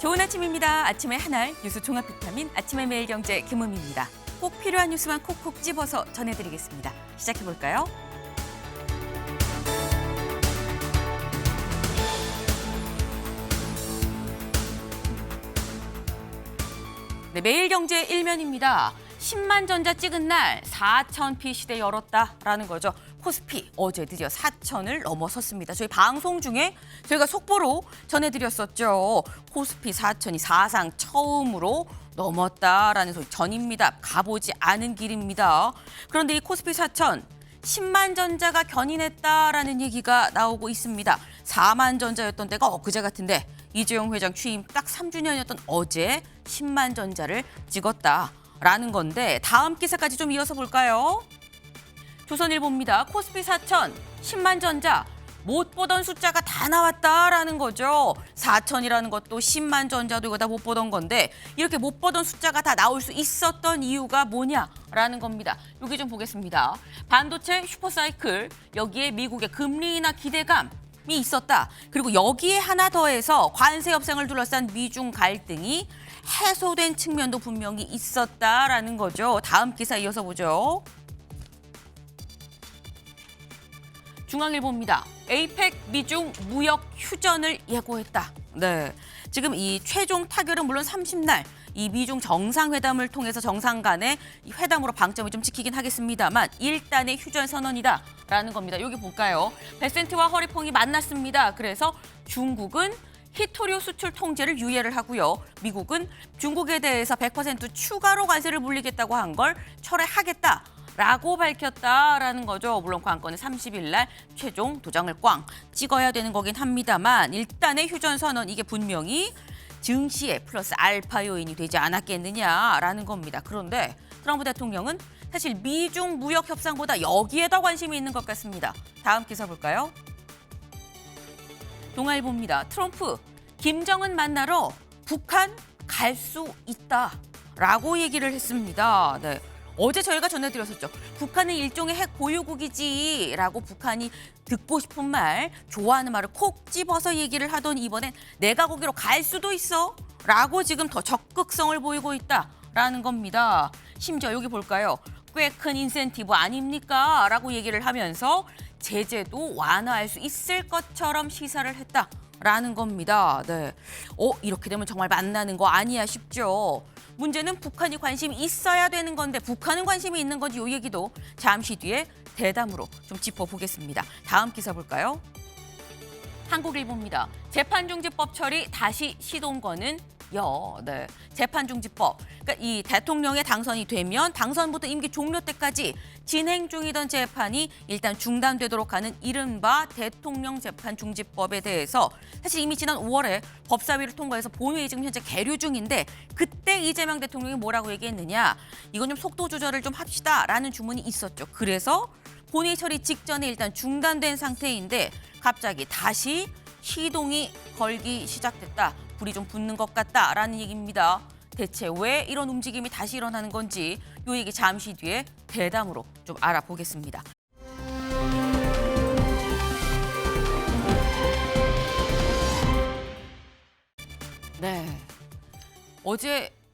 좋은 아침입니다. 아침의 한알 뉴스 종합 비타민 아침의 매일경제 김은미입니다. 꼭 필요한 뉴스만 콕콕 집어서 전해드리겠습니다. 시작해볼까요? 네, 매일경제 일면입니다. 10만 전자 찍은 날 4,000피 시대 열었다라는 거죠. 코스피 어제 드디어 4,000을 넘어섰습니다. 저희 방송 중에 저희가 속보로 전해드렸었죠. 코스피 4,000이 사상 처음으로 넘었다라는 소리 전입니다. 가보지 않은 길입니다. 그런데 이 코스피 4,000 10만 전자가 견인했다라는 얘기가 나오고 있습니다. 4만 전자였던 때가 엊그제 같은데 이재용 회장 취임 딱 3주년이었던 어제 10만 전자를 찍었다라는 건데 다음 기사까지 좀 이어서 볼까요? 조선일보입니다. 코스피 4,000, 10만 전자, 못 보던 숫자가 다 나왔다라는 거죠. 4,000이라는 것도 10만 전자도 이거 다 못 보던 건데 이렇게 못 보던 숫자가 다 나올 수 있었던 이유가 뭐냐라는 겁니다. 여기 좀 보겠습니다. 반도체 슈퍼사이클, 여기에 미국의 금리 인하 기대감이 있었다. 그리고 여기에 하나 더해서 관세 협상을 둘러싼 미중 갈등이 해소된 측면도 분명히 있었다라는 거죠. 다음 기사 이어서 보죠. 중앙일보입니다. 에이펙 미중 무역 휴전을 예고했다. 네, 지금 이 최종 타결은 물론 30날 이 미중 정상회담을 통해서 정상 간의 이 회담으로 방점을 좀 지키긴 하겠습니다만 일단의 휴전 선언이다라는 겁니다. 여기 볼까요? 베센트와 허리퐁이 만났습니다. 그래서 중국은 히토류 수출 통제를 유예를 하고요. 미국은 중국에 대해서 100% 추가로 관세를 물리겠다고 한 걸 철회하겠다라고 밝혔다라는 거죠. 물론 관건은 30일 날 최종 도장을 꽝 찍어야 되는 거긴 합니다만 일단의 휴전 선언 이게 분명히 증시에 플러스 알파 요인이 되지 않았겠느냐라는 겁니다. 그런데 트럼프 대통령은 사실 미중 무역 협상보다 여기에 더 관심이 있는 것 같습니다. 다음 기사 볼까요? 동아일보입니다. 트럼프, 김정은 만나러 북한 갈 수 있다라고 얘기를 했습니다. 네, 어제 저희가 전해드렸었죠. 북한은 일종의 핵 보유국이지라고 북한이 듣고 싶은 말, 좋아하는 말을 콕 집어서 얘기를 하던 이번엔 내가 거기로 갈 수도 있어 라고 지금 더 적극성을 보이고 있다라는 겁니다. 심지어 여기 볼까요? 꽤 큰 인센티브 아닙니까? 라고 얘기를 하면서 제재도 완화할 수 있을 것처럼 시사를 했다라는 겁니다. 네, 이렇게 되면 정말 만나는 거 아니야 싶죠. 문제는 북한이 관심이 있어야 되는 건데 북한은 관심이 있는 건지 이 얘기도 잠시 뒤에 대담으로 좀 짚어보겠습니다. 다음 기사 볼까요? 한국일보입니다. 재판중지법 처리 다시 시동거는 네, 재판중지법. 그러니까 이 대통령의 당선이 되면 당선부터 임기 종료 때까지 진행 중이던 재판이 일단 중단되도록 하는 이른바 대통령 재판중지법에 대해서 사실 이미 지난 5월에 법사위를 통과해서 본회의 지금 현재 계류 중인데 그때 이재명 대통령이 뭐라고 얘기했느냐. 이건 좀 속도 조절을 좀 합시다라는 주문이 있었죠. 그래서 본회의 처리 직전에 일단 중단된 상태인데 갑자기 다시 시동이 걸기 시작됐다. 불이 좀 붙는 것 같다라는 얘기입니다. 대체 왜 이런 움직임이 다시 일어나는 건지 이 얘기 잠시 뒤에 대담으로 좀 알아보겠습니다. 네,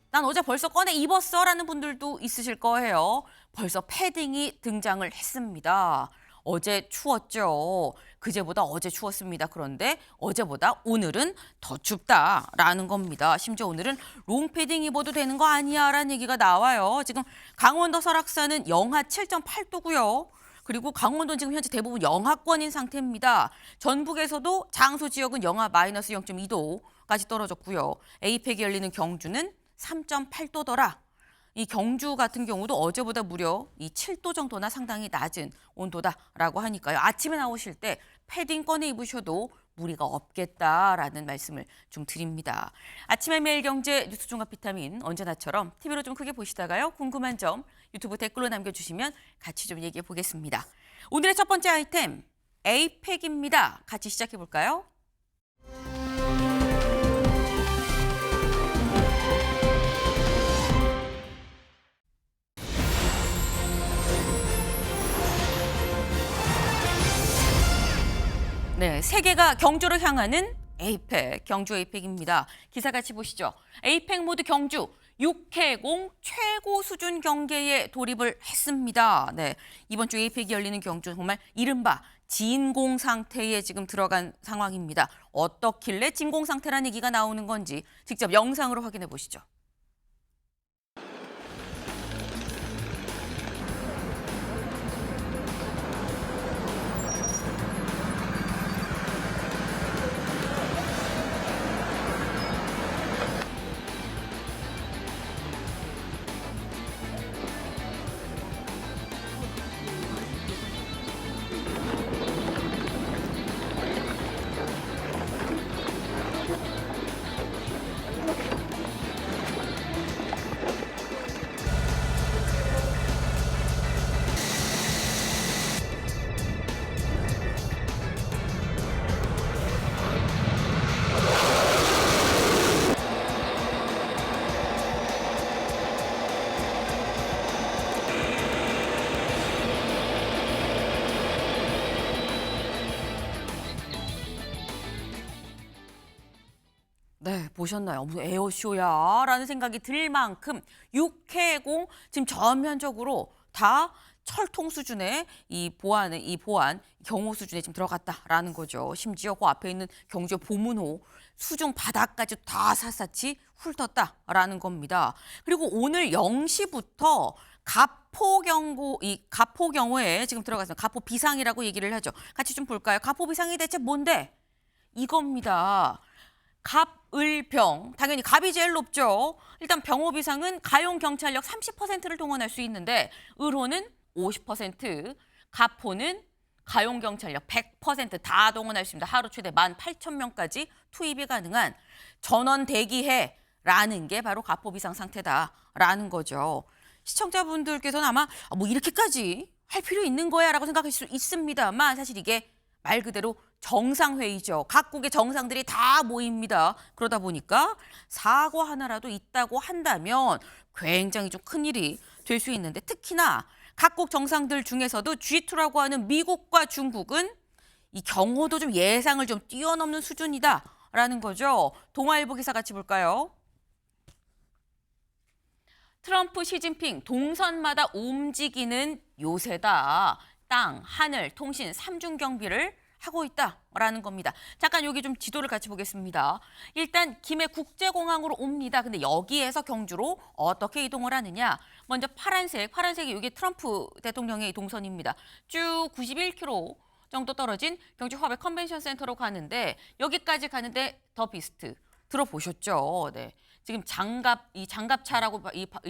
난 어제 벌써 꺼내 입었어라는 분들도 있으실 거예요. 벌써 패딩이 등장을 했습니다. 어제 추웠죠. 그제보다 어제 추웠습니다. 그런데 어제보다 오늘은 더 춥다라는 겁니다. 심지어 오늘은 롱패딩 입어도 되는 거 아니야라는 얘기가 나와요. 지금 강원도 설악산은 영하 7.8도고요. 그리고 강원도는 지금 현재 대부분 영하권인 상태입니다. 전북에서도 장소 지역은 영하 마이너스 0.2도까지 떨어졌고요. 에이펙이 열리는 경주는 3.8도더라. 이 경주 같은 경우도 어제보다 무려 이 7도 정도나 상당히 낮은 온도다라고 하니까요. 아침에 나오실 때 패딩 꺼내 입으셔도 무리가 없겠다라는 말씀을 좀 드립니다. 아침의 매일경제 뉴스 종합 비타민 언제나처럼 TV로 좀 크게 보시다가요. 궁금한 점 유튜브 댓글로 남겨주시면 같이 좀 얘기해 보겠습니다. 오늘의 첫 번째 아이템 에이펙입니다. 같이 시작해 볼까요? 네, 세계가 경주로 향하는 에이펙, 경주 에이펙입니다. 기사 같이 보시죠. 에이펙 모드 경주 6회공 최고 수준 경기에 돌입을 했습니다. 네, 이번 주 에이펙이 열리는 경주 정말 이른바 진공 상태에 지금 들어간 상황입니다. 어떻길래 진공 상태라는 얘기가 나오는 건지 직접 영상으로 확인해 보시죠. 네, 보셨나요? 무슨 에어쇼야? 라는 생각이 들 만큼 6회공 지금 전면적으로 다 철통 수준의 이 보안, 경호 수준에 지금 들어갔다라는 거죠. 심지어 그 앞에 있는 경주 보문호 수중 바닥까지 다 샅샅이 훑었다라는 겁니다. 그리고 오늘 0시부터 가포 경호에 지금 들어갔습니다. 가포 비상이라고 얘기를 하죠. 같이 좀 볼까요? 가포 비상이 대체 뭔데? 이겁니다. 갑을병, 당연히 갑이 제일 높죠. 일단 병호 비상은 가용 경찰력 30%를 동원할 수 있는데 을호는 50%, 가포는 가용 경찰력 100%다 동원할 수 있습니다. 하루 최대 18,000명까지 투입이 가능한 전원 대기해라는 게 바로 가포 비상 상태다라는 거죠. 시청자분들께서는 아마 뭐 이렇게까지 할 필요 있는 거야라고 생각할 수 있습니다만 사실 이게 말 그대로 정상회의죠. 각국의 정상들이 다 모입니다. 그러다 보니까 사고 하나라도 있다고 한다면 굉장히 좀 큰일이 될 수 있는데 특히나 각국 정상들 중에서도 G2라고 하는 미국과 중국은 이 경호도 좀 예상을 좀 뛰어넘는 수준이다라는 거죠. 동아일보 기사 같이 볼까요? 트럼프, 시진핑 동선마다 움직이는 요새다. 땅, 하늘, 통신, 삼중 경비를 하고 있다라는 겁니다. 잠깐 여기 좀 지도를 같이 보겠습니다. 일단 김해 국제공항으로 옵니다. 근데 여기에서 경주로 어떻게 이동을 하느냐? 먼저 파란색이 이게 트럼프 대통령의 동선입니다. 쭉 91km 정도 떨어진 경주 화백 컨벤션 센터로 가는데 여기까지 가는데 더 비스트 들어보셨죠? 네. 지금 장갑차라고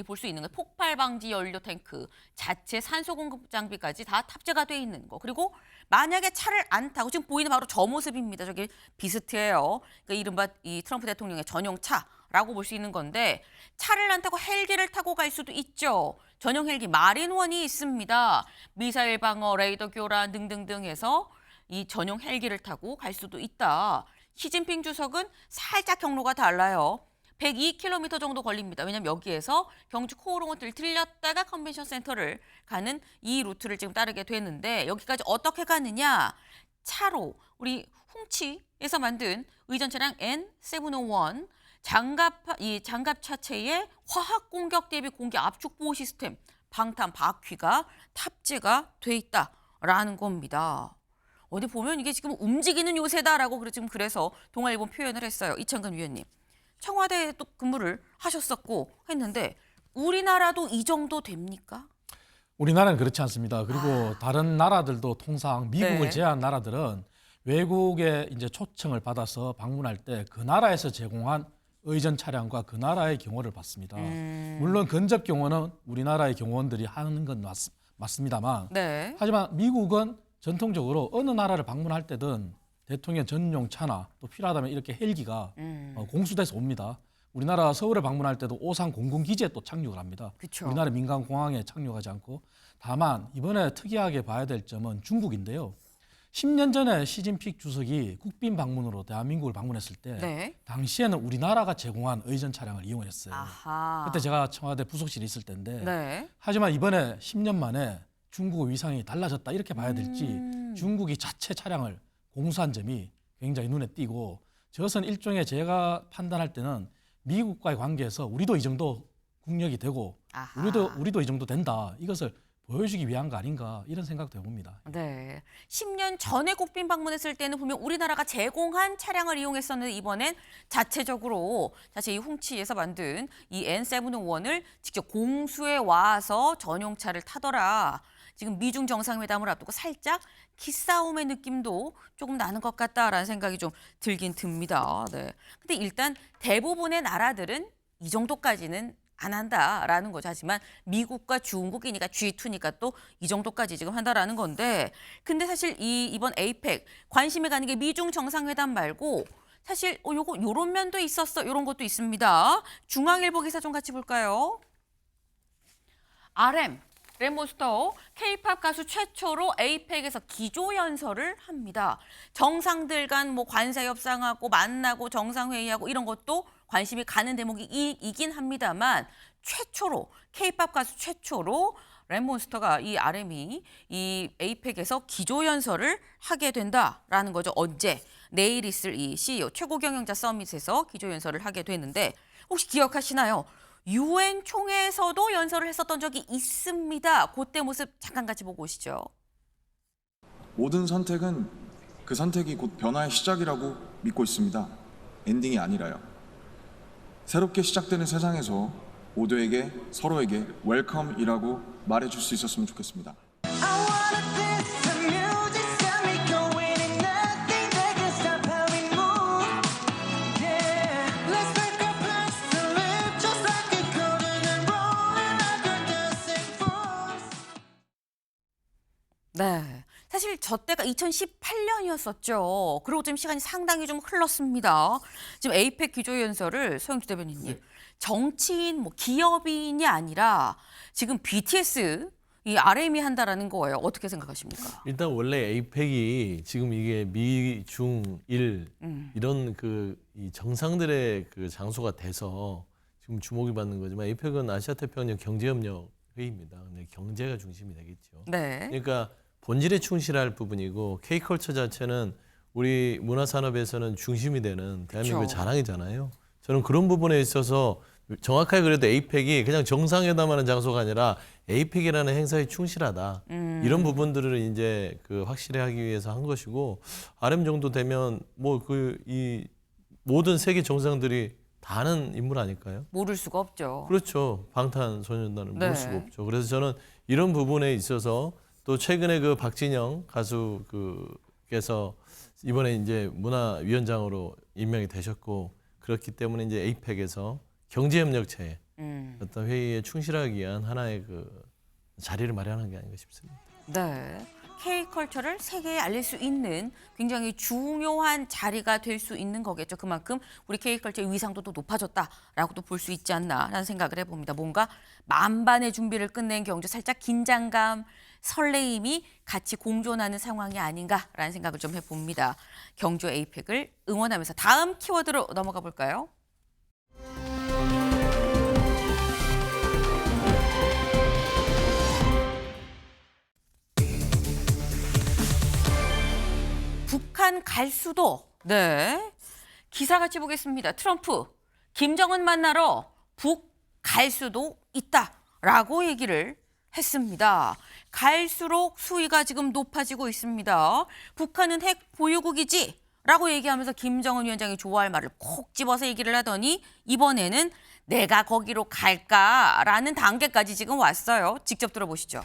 볼 수 있는 거, 폭발 방지 연료 탱크, 자체 산소 공급 장비까지 다 탑재가 돼 있는 거. 그리고 만약에 차를 안 타고 지금 보이는 바로 저 모습입니다. 저기 비스트예요. 그러니까 이른바 이 트럼프 대통령의 전용 차라고 볼 수 있는 건데 차를 안 타고 헬기를 타고 갈 수도 있죠. 전용 헬기 마린원이 있습니다. 미사일 방어, 레이더 교란 등등등 해서 이 전용 헬기를 타고 갈 수도 있다. 시진핑 주석은 살짝 경로가 달라요. 102km 정도 걸립니다. 왜냐하면 여기에서 경주 코오롱호텔을 들렸다가 컨벤션 센터를 가는 이 루트를 지금 따르게 되는데 여기까지 어떻게 가느냐? 차로 우리 훔치에서 만든 의전 차량 N701 장갑 차체에 화학 공격 대비 공기 압축 보호 시스템 방탄 바퀴가 탑재가 돼 있다라는 겁니다. 어디 보면 이게 지금 움직이는 요새다라고 지금 그래서 동아일보 표현을 했어요. 이창근 위원님. 청와대에 또 근무를 하셨었고 했는데 우리나라도 이 정도 됩니까? 우리나라는 그렇지 않습니다. 그리고 다른 나라들도 통상 미국을 제외한 나라들은 외국의 이제 초청을 받아서 방문할 때 그 나라에서 제공한 의전 차량과 그 나라의 경호를 받습니다. 물론 근접 경호는 우리나라의 경호원들이 하는 건 맞습니다만 하지만 미국은 전통적으로 어느 나라를 방문할 때든 대통령 전용 차나 또 필요하다면 이렇게 헬기가 공수돼서 옵니다. 우리나라 서울에 방문할 때도 오산 공군기지에 또 착륙을 합니다. 그쵸. 우리나라 민간 공항에 착륙하지 않고 다만 이번에 특이하게 봐야 될 점은 중국인데요. 10년 전에 시진핑 주석이 국빈 방문으로 대한민국을 방문했을 때 당시에는 우리나라가 제공한 의전 차량을 이용했어요. 그때 제가 청와대 부속실에 있을 때인데 하지만 이번에 10년 만에 중국 위상이 달라졌다 이렇게 봐야 될지 중국이 자체 차량을 공수한 점이 굉장히 눈에 띄고 저것은 일종의 제가 판단할 때는 미국과의 관계에서 우리도 이 정도 국력이 되고 아하. 우리도 이 정도 된다. 이것을 보여주기 위한 거 아닌가 이런 생각도 해봅니다. 네. 10년 전에 국빈 방문했을 때는 분명 우리나라가 제공한 차량을 이용했었는데 이번엔 자체적으로 사실 이 훔치에서 만든 이 N701을 직접 공수해 와서 전용차를 타더라. 지금 미중 정상회담을 앞두고 살짝 기싸움의 느낌도 조금 나는 것 같다라는 생각이 좀 들긴 듭니다. 네. 근데 일단 대부분의 나라들은 이 정도까지는 안 한다라는 거죠. 하지만 미국과 중국이니까 G2니까 또 이 정도까지 지금 한다라는 건데 근데 사실 이번 에이펙 관심이 가는 게 미중 정상회담 말고 사실 요런 면도 있었어. 요런 것도 있습니다. 중앙일보 기사 좀 같이 볼까요? 램몬스터 K-팝 가수 최초로 에이펙에서 기조연설을 합니다. 정상들 간 뭐 관세 협상하고 만나고 정상회의하고 이런 것도 관심이 가는 대목이긴 합니다만 최초로 K-팝 가수 최초로 램몬스터가 이 RM이 이 에이펙에서 기조연설을 하게 된다라는 거죠. 언제? 내일 있을 이 CEO 최고 경영자 서밋에서 기조연설을 하게 되는데 혹시 기억하시나요? UN 총회에서도 연설을 했었던 적이 있습니다. 그때 모습 잠깐 같이 보고 오시죠. 모든 선택은 그 선택이 곧 변화의 시작이라고 믿고 있습니다. 엔딩이 아니라요. 새롭게 시작되는 세상에서 모두에게 서로에게 웰컴이라고 말해줄 수 있었으면 좋겠습니다. 네. 사실 저 때가 2018년이었었죠. 그리고 지금 시간이 상당히 좀 흘렀습니다. 지금 에이펙 기조연설을 서영주 대변인님, 정치인, 뭐 기업인이 아니라 지금 BTS 이 RM이 한다라는 거예요. 어떻게 생각하십니까? 일단 원래 에이펙이 지금 이게 미, 중, 일 이런 이 정상들의 그 장소가 돼서 지금 주목이 받는 거지만 에이펙은 아시아 태평양 경제협력 회의입니다. 근데 경제가 중심이 되겠죠. 네. 그러니까 본질에 충실할 부분이고 K컬처 자체는 우리 문화산업에서는 중심이 되는 대한민국의 그쵸. 자랑이잖아요. 저는 그런 부분에 있어서 정확하게 그래도 에이펙이 그냥 정상회담하는 장소가 아니라 에이펙이라는 행사에 충실하다. 이런 부분들을 이제 확실히 하기 위해서 한 것이고 RM 정도 되면 뭐 이 모든 세계 정상들이 다 아는 인물 아닐까요? 모를 수가 없죠. 그렇죠. 방탄소년단을 네. 모를 수가 없죠. 그래서 저는 이런 부분에 있어서 또 최근에 박진영 가수께서 이번에 이제 문화위원장으로 임명이 되셨고 그렇기 때문에 이제 에이펙에서 경제협력체 어떤 회의에 충실하기 위한 하나의 자리를 마련한 게 아닌가 싶습니다. 네. K컬처를 세계에 알릴 수 있는 굉장히 중요한 자리가 될 수 있는 거겠죠. 그만큼 우리 K컬처의 위상도 또 높아졌다라고도 볼 수 있지 않나라는 생각을 해봅니다. 뭔가 만반의 준비를 끝낸 경주 살짝 긴장감, 설레임이 같이 공존하는 상황이 아닌가라는 생각을 좀 해봅니다. 경주 에이펙을 응원하면서 다음 키워드로 넘어가 볼까요? 북한 갈 수도. 네. 기사 같이 보겠습니다. 트럼프, 김정은 만나러 북 갈 수도 있다라고 얘기를 했습니다. 갈수록 수위가 지금 높아지고 있습니다. 북한은 핵 보유국이지 라고 얘기하면서 김정은 위원장이 좋아할 말을 콕 집어서 얘기를 하더니 이번에는 내가 거기로 갈까라는 단계까지 지금 왔어요. 직접 들어보시죠.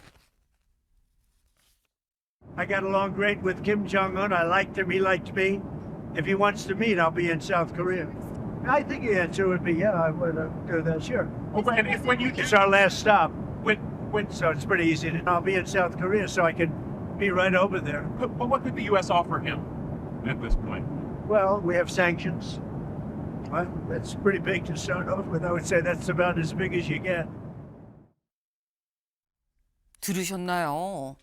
I got along great with Kim Jong-un. I liked him. He liked me. If he wants to meet, I'll be in South Korea. I think the answer would be, yeah, I would do that, sure. And if when you do, It's our last stop, when, so it's pretty easy. I'll be in South Korea, so I can be right over there. but what could the U.S. offer him at this point? Well, we have sanctions. Well, that's pretty big to start off with. I would say that's about as big as you get. 들으셨나요?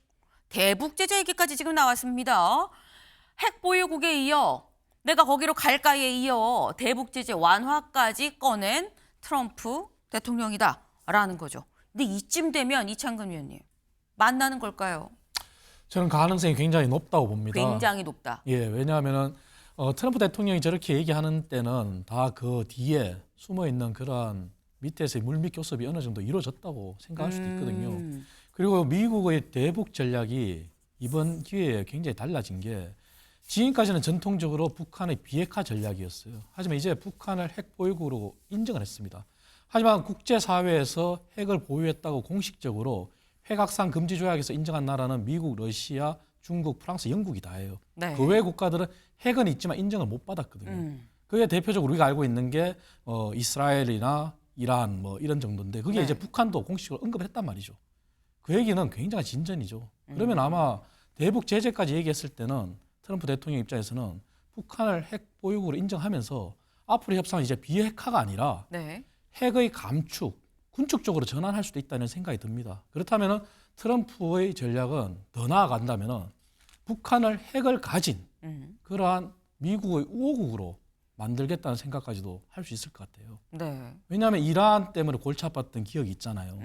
대북 제재 얘기까지 지금 나왔습니다. 핵 보유국에 이어 내가 거기로 갈까에 이어 대북 제재 완화까지 꺼낸 트럼프 대통령이다라는 거죠. 근데 이쯤 되면 이창근 위원님 만나는 걸까요? 저는 가능성이 굉장히 높다고 봅니다. 굉장히 높다. 예, 왜냐하면은 트럼프 대통령이 저렇게 얘기하는 때는 다 그 뒤에 숨어 있는 그런 밑에서의 물밑 교섭이 어느 정도 이루어졌다고 생각할 수도 있거든요. 그리고 미국의 대북 전략이 이번 기회에 굉장히 달라진 게 지금까지는 전통적으로 북한의 비핵화 전략이었어요. 하지만 이제 북한을 핵 보유국으로 인정을 했습니다. 하지만 국제사회에서 핵을 보유했다고 공식적으로 핵확산 금지 조약에서 인정한 나라는 미국, 러시아, 중국, 프랑스, 영국이 다예요. 네. 그 외 국가들은 핵은 있지만 인정을 못 받았거든요. 그게 대표적으로 우리가 알고 있는 게 이스라엘이나 이란 뭐 이런 정도인데 그게 네. 이제 북한도 공식으로 언급을 했단 말이죠. 그 얘기는 굉장히 진전이죠. 그러면 아마 대북 제재까지 얘기했을 때는 트럼프 대통령 입장에서는 북한을 핵 보유국으로 인정하면서 앞으로 협상은 이제 비핵화가 아니라 네. 핵의 감축, 군축 쪽으로 전환할 수도 있다는 생각이 듭니다. 그렇다면은 트럼프의 전략은 더 나아간다면은 북한을 핵을 가진 그러한 미국의 우호국으로 만들겠다는 생각까지도 할 수 있을 것 같아요. 네. 왜냐하면 이란 때문에 골치 아팠던 기억이 있잖아요.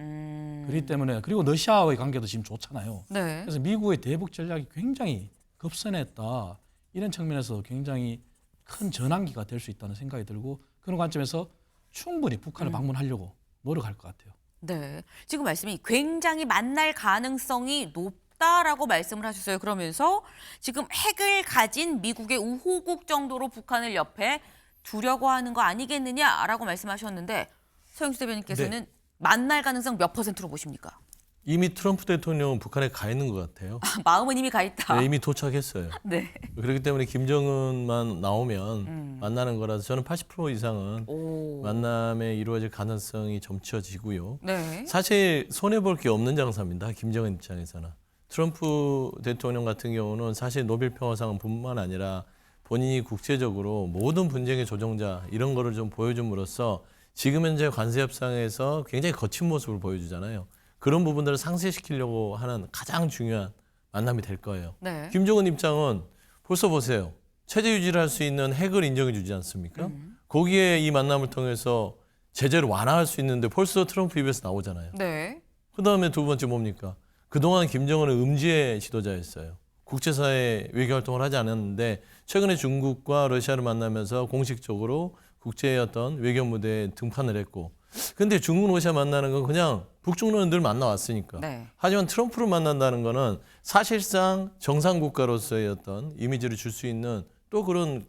그렇기 때문에 그리고 러시아의 관계도 지금 좋잖아요. 네. 그래서 미국의 대북 전략이 굉장히 급선했다. 이런 측면에서 굉장히 큰 전환기가 될 수 있다는 생각이 들고 그런 관점에서 충분히 북한을 방문하려고 노력할 것 같아요. 네. 지금 말씀이 굉장히 만날 가능성이 높다라고 말씀을 하셨어요. 그러면서 지금 핵을 가진 미국의 우호국 정도로 북한을 옆에 두려고 하는 거 아니겠느냐라고 말씀하셨는데 서영수 대변인께서는 만날 가능성 몇 %로 보십니까? 이미 트럼프 대통령은 북한에 가 있는 것 같아요. 마음은 이미 가 있다. 네, 이미 도착했어요. 네. 그렇기 때문에 김정은만 나오면 만나는 거라서 저는 80% 이상은 오. 만남에 이루어질 가능성이 점쳐지고요. 네. 사실 손해볼 게 없는 장사입니다. 김정은 입장에서는. 트럼프 대통령 같은 경우는 사실 노벨 평화상은 뿐만 아니라 본인이 국제적으로 모든 분쟁의 조정자 이런 거를 좀 보여줌으로써 지금 현재 관세 협상에서 굉장히 거친 모습을 보여주잖아요. 그런 부분들을 상쇄시키려고 하는 가장 중요한 만남이 될 거예요. 네. 김정은 입장은 벌써 보세요. 체제 유지를 할 수 있는 핵을 인정해 주지 않습니까? 거기에 이 만남을 통해서 제재를 완화할 수 있는데 벌써 트럼프 입에서 나오잖아요. 네. 그다음에 두 번째 뭡니까? 그동안 김정은은 음지의 지도자였어요. 국제사회 외교활동을 하지 않았는데 최근에 중국과 러시아를 만나면서 공식적으로 국제의 어떤 외교 무대에 등판을 했고 근데 중국, 러시아 만나는 건 그냥 북중로는 늘 만나왔으니까. 네. 하지만 트럼프를 만난다는 거는 사실상 정상 국가로서의 어떤 이미지를 줄 수 있는 또 그런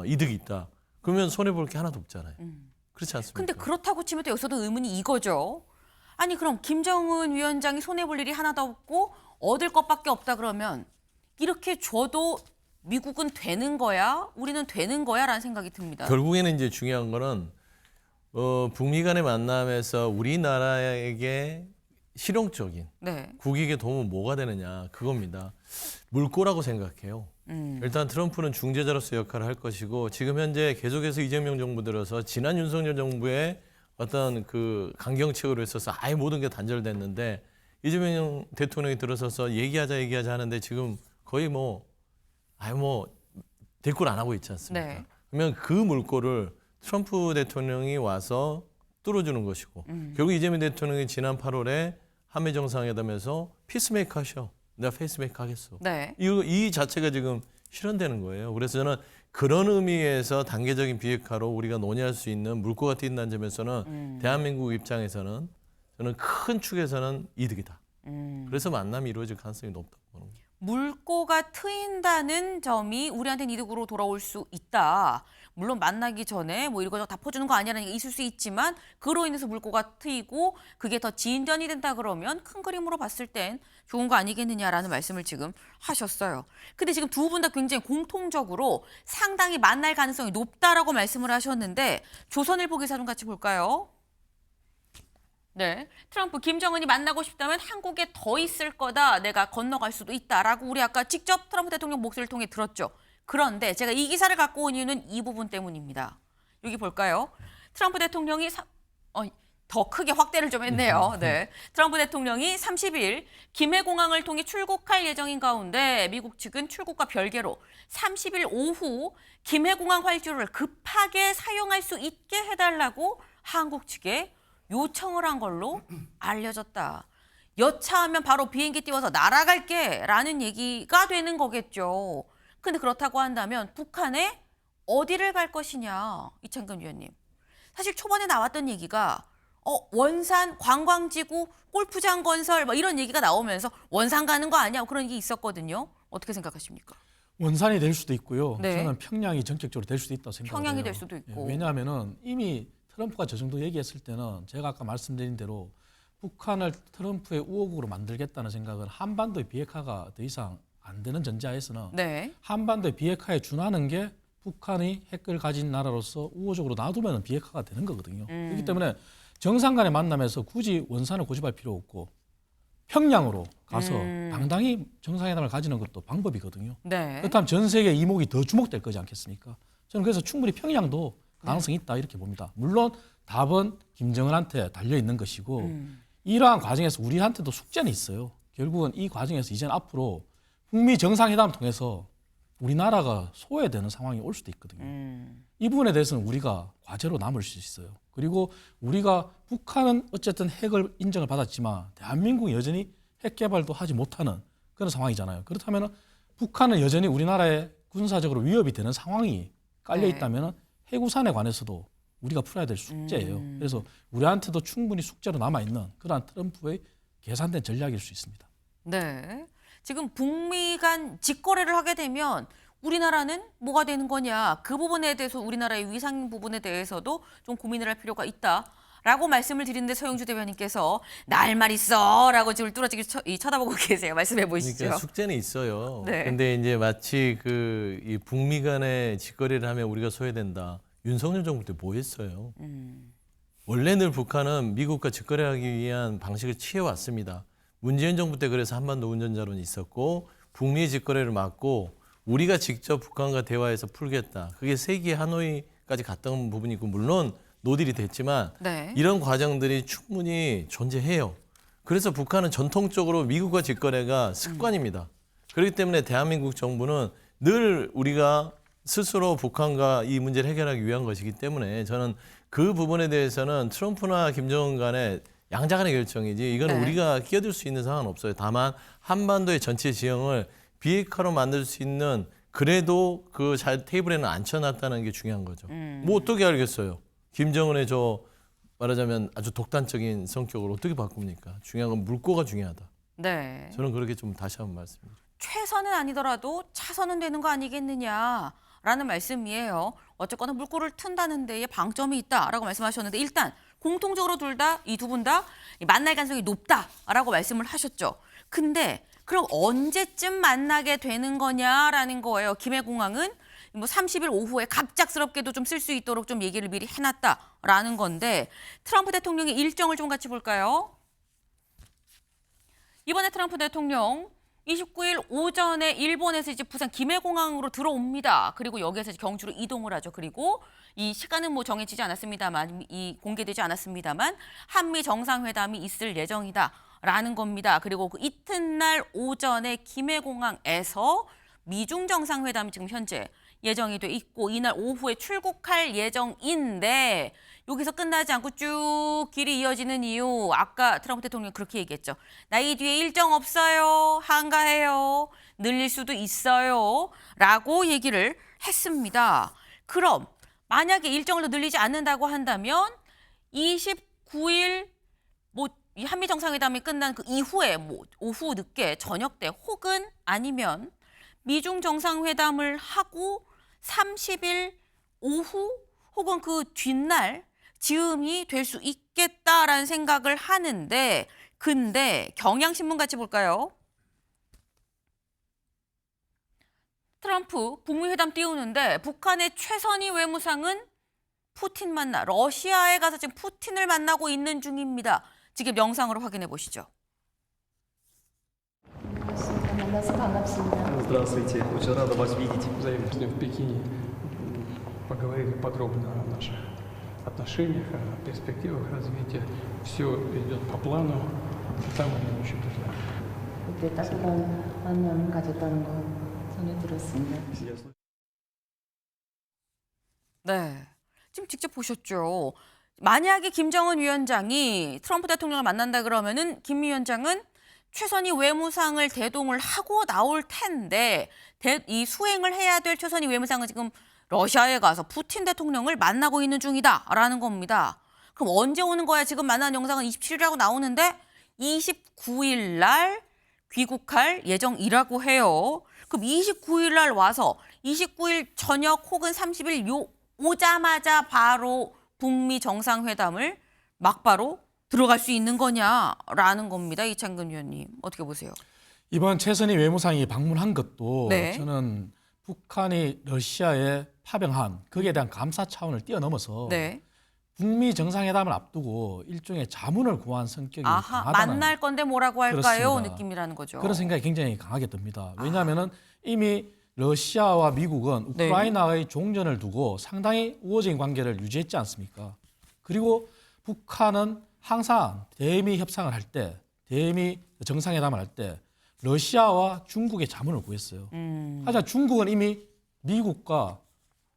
이득이 있다. 그러면 손해볼 게 하나도 없잖아요. 그렇지 않습니까? 근데 그렇다고 치면 또 여기서도 의문이 이거죠. 아니 그럼 김정은 위원장이 손해볼 일이 하나도 없고 얻을 것밖에 없다 그러면 이렇게 줘도 미국은 되는 거야? 우리는 되는 거야? 라는 생각이 듭니다. 결국에는 이제 중요한 거는 북미 간의 만남에서 우리나라에게 실용적인 네. 국익에 도움은 뭐가 되느냐 그겁니다. 물꼬라고 생각해요. 일단 트럼프는 중재자로서 역할을 할 것이고 지금 현재 계속해서 이재명 정부 들어서 지난 윤석열 정부의 어떤 그 강경책으로 있어서 아예 모든 게 단절됐는데 이재명 대통령이 들어서서 얘기하자 하는데 지금 거의 대꾸를 안 하고 있지 않습니까? 네. 그러면 그 물꼬를 트럼프 대통령이 와서 뚫어주는 것이고 결국 이재명 대통령이 지난 8월에 한미 정상회담에서 피스메이커 하셔. 내가 페이스메이커 하겠어. 네. 이 자체가 지금 실현되는 거예요. 그래서 저는 그런 의미에서 단계적인 비핵화로 우리가 논의할 수 있는 물꼬가 뛴다는 점에서는 대한민국 입장에서는 저는 큰 축에서는 이득이다. 그래서 만남이 이루어질 가능성이 높다고 보는 거예요. 물꼬가 트인다는 점이 우리한테는 이득으로 돌아올 수 있다. 물론 만나기 전에 뭐 이거저거 다 퍼주는 거 아니라는 게 있을 수 있지만 그로 인해서 물꼬가 트이고 그게 더 진전이 된다 그러면 큰 그림으로 봤을 땐 좋은 거 아니겠느냐라는 말씀을 지금 하셨어요. 근데 지금 두 분 다 굉장히 공통적으로 상당히 만날 가능성이 높다라고 말씀을 하셨는데 조선일보 기사 좀 같이 볼까요? 네, 트럼프 김정은이 만나고 싶다면 한국에 더 있을 거다. 내가 건너갈 수도 있다라고 우리 아까 직접 트럼프 대통령 목소리를 통해 들었죠. 그런데 제가 이 기사를 갖고 온 이유는 이 부분 때문입니다. 여기 볼까요? 트럼프 대통령이 더 크게 확대를 좀 했네요. 네, 트럼프 대통령이 30일 김해공항을 통해 출국할 예정인 가운데 미국 측은 출국과 별개로 30일 오후 김해공항 활주로를 급하게 사용할 수 있게 해달라고 한국 측에 요청을 한 걸로 알려졌다. 여차하면 바로 비행기 띄워서 날아갈게 라는 얘기가 되는 거겠죠. 근데 그렇다고 한다면 북한에 어디를 갈 것이냐, 이창근 위원님. 사실 초반에 나왔던 얘기가 원산 관광지구 골프장 건설 뭐 이런 얘기가 나오면서 원산 가는 거 아니야? 그런 얘기 있었거든요. 어떻게 생각하십니까? 원산이 될 수도 있고요. 네. 저는 평양이 전격적으로 될 수도 있다고 생각해요. 평양이 될 수도 있고. 왜냐하면은 이미 트럼프가 저 정도 얘기했을 때는 제가 아까 말씀드린 대로 북한을 트럼프의 우호국으로 만들겠다는 생각은 한반도의 비핵화가 더 이상 안 되는 전제하에서는 네. 한반도의 비핵화에 준하는 게 북한이 핵을 가진 나라로서 우호적으로 놔두면 비핵화가 되는 거거든요. 그렇기 때문에 정상 간의 만남에서 굳이 원산을 고집할 필요 없고 평양으로 가서 당당히 정상회담을 가지는 것도 방법이거든요. 네. 그렇다면 전 세계 이목이 더 주목될 거지 않겠습니까? 저는 그래서 충분히 평양도 가능성이 있다 이렇게 봅니다. 물론 답은 김정은한테 달려 있는 것이고 이러한 과정에서 우리한테도 숙제는 있어요. 결국은 이 과정에서 이제 앞으로 북미 정상회담을 통해서 우리나라가 소외되는 상황이 올 수도 있거든요. 이 부분에 대해서는 우리가 과제로 남을 수 있어요. 그리고 우리가 북한은 어쨌든 핵을 인정을 받았지만 대한민국은 여전히 핵 개발도 하지 못하는 그런 상황이잖아요. 그렇다면 북한은 여전히 우리나라에 군사적으로 위협이 되는 상황이 깔려 있다면 해구산에 관해서도 우리가 풀어야 될 숙제예요. 그래서 우리한테도 충분히 숙제로 남아있는 그러한 트럼프의 계산된 전략일 수 있습니다. 네. 지금 북미 간 직거래를 하게 되면 우리나라는 뭐가 되는 거냐. 그 부분에 대해서 우리나라의 위상 부분에 대해서도 좀 고민을 할 필요가 있다라고 말씀을 드리는데 서영주 대변인께서 날 말 있어라고 지금 뚫어지게 쳐다보고 계세요. 말씀해 보시죠. 그러니까 숙제는 있어요. 네. 근데 이제 마치 이 북미 간의 직거래를 하면 우리가 소외된다. 윤석열 정부 때 뭐 했어요? 원래 늘 북한은 미국과 직거래하기 위한 방식을 취해왔습니다. 문재인 정부 때 그래서 한반도 운전자론이 있었고 북미 직거래를 막고 우리가 직접 북한과 대화해서 풀겠다. 그게 세계 하노이까지 갔던 부분이 있고 물론 노딜이 됐지만 네. 이런 과정들이 충분히 존재해요. 그래서 북한은 전통적으로 미국과 직거래가 습관입니다. 그렇기 때문에 대한민국 정부는 늘 우리가 스스로 북한과 이 문제를 해결하기 위한 것이기 때문에 저는 그 부분에 대해서는 트럼프나 김정은 간의 양자 간의 결정이지 이건 네. 우리가 끼어들 수 있는 상황은 없어요. 다만 한반도의 전체 지형을 비핵화로 만들 수 있는 그래도 그 테이블에는 앉혀놨다는 게 중요한 거죠. 뭐 어떻게 알겠어요. 김정은의 말하자면 아주 독단적인 성격을 어떻게 바꿉니까? 중요한 건 물꼬가 중요하다. 네. 저는 그렇게 좀 다시 한번 말씀드립니다. 최선은 아니더라도 차선은 되는 거 아니겠느냐라는 말씀이에요. 어쨌거나 물꼬를 튼다는 데에 방점이 있다라고 말씀하셨는데 일단 공통적으로 이 두 분 다 만날 가능성이 높다라고 말씀을 하셨죠. 근데 그럼 언제쯤 만나게 되는 거냐라는 거예요. 김해공항은 30일 오후에 갑작스럽게도 좀 쓸 수 있도록 좀 얘기를 미리 해놨다라는 건데 트럼프 대통령의 일정을 좀 같이 볼까요? 이번에 트럼프 대통령 29일 오전에 일본에서 이제 부산 김해공항으로 들어옵니다. 그리고 여기에서 이제 경주로 이동을 하죠. 그리고 이 시간은 뭐 정해지지 않았습니다만, 공개되지 않았습니다만 한미 정상회담이 있을 예정이다라는 겁니다. 그리고 그 이튿날 오전에 김해공항에서 미중 정상회담이 지금 현재 예정이 돼 있고 이날 오후에 출국할 예정인데 여기서 끝나지 않고 쭉 길이 이어지는 이유 아까 트럼프 대통령이 그렇게 얘기했죠. 나 이 뒤에 일정 없어요. 한가해요. 늘릴 수도 있어요. 라고 얘기를 했습니다. 그럼 만약에 일정을 더 늘리지 않는다고 한다면 29일 이 한미 정상회담이 끝난 그 이후에 오후 늦게 저녁 때 혹은 아니면 미중 정상회담을 하고 30일 오후 혹은 그 뒷날 즈음이 될 수 있겠다라는 생각을 하는데 근데 경향신문 같이 볼까요? 트럼프 북미 회담 띄우는데 북한의 최선희 외무상은 푸틴 만나 러시아에 가서 지금 푸틴을 만나고 있는 중입니다. 지금 영상으로 확인해 보시죠. 만나서 반갑습니다. Здравствуйте, очень рада вас видеть. Взаимно в Пекине поговорили подробно о наших отношениях, о перспективах развития. Все идет по плану, самое лучшее. 그때 따뜻한 만남 가졌다는 거 전해 들었습니다. 네, 지금 직접 보셨죠. 만약에 김정은 위원장이 트럼프 대통령을 만난다 그러면은 김 위원장은 최선희 외무상을 대동을 하고 나올 텐데 이 수행을 해야 될 최선희 외무상은 지금 러시아에 가서 푸틴 대통령을 만나고 있는 중이다라는 겁니다. 그럼 언제 오는 거야? 지금 만난 영상은 27일이라고 나오는데 29일 날 귀국할 예정이라고 해요. 그럼 29일 날 와서 29일 저녁 혹은 30일 오자마자 바로 북미 정상회담을 막바로 들어갈 수 있는 거냐라는 겁니다. 이창근 위원님 어떻게 보세요? 이번 최선희 외무상이 방문한 것도 네. 저는 북한이 러시아에 파병한 거기에 대한 감사 차원을 뛰어넘어서 네. 북미 정상회담을 앞두고 일종의 자문을 구한 성격이 아하, 강하다는 만날 건데 뭐라고 할까요? 그렇습니다. 느낌이라는 거죠. 그런 생각이 굉장히 강하게 듭니다. 왜냐하면 이미 러시아와 미국은 네. 우크라이나의 종전을 두고 상당히 우호적인 관계를 유지했지 않습니까? 그리고 북한은 항상 대미 협상을 할 때, 대미 정상회담을 할 때 러시아와 중국의 자문을 구했어요. 하지만 중국은 이미 미국과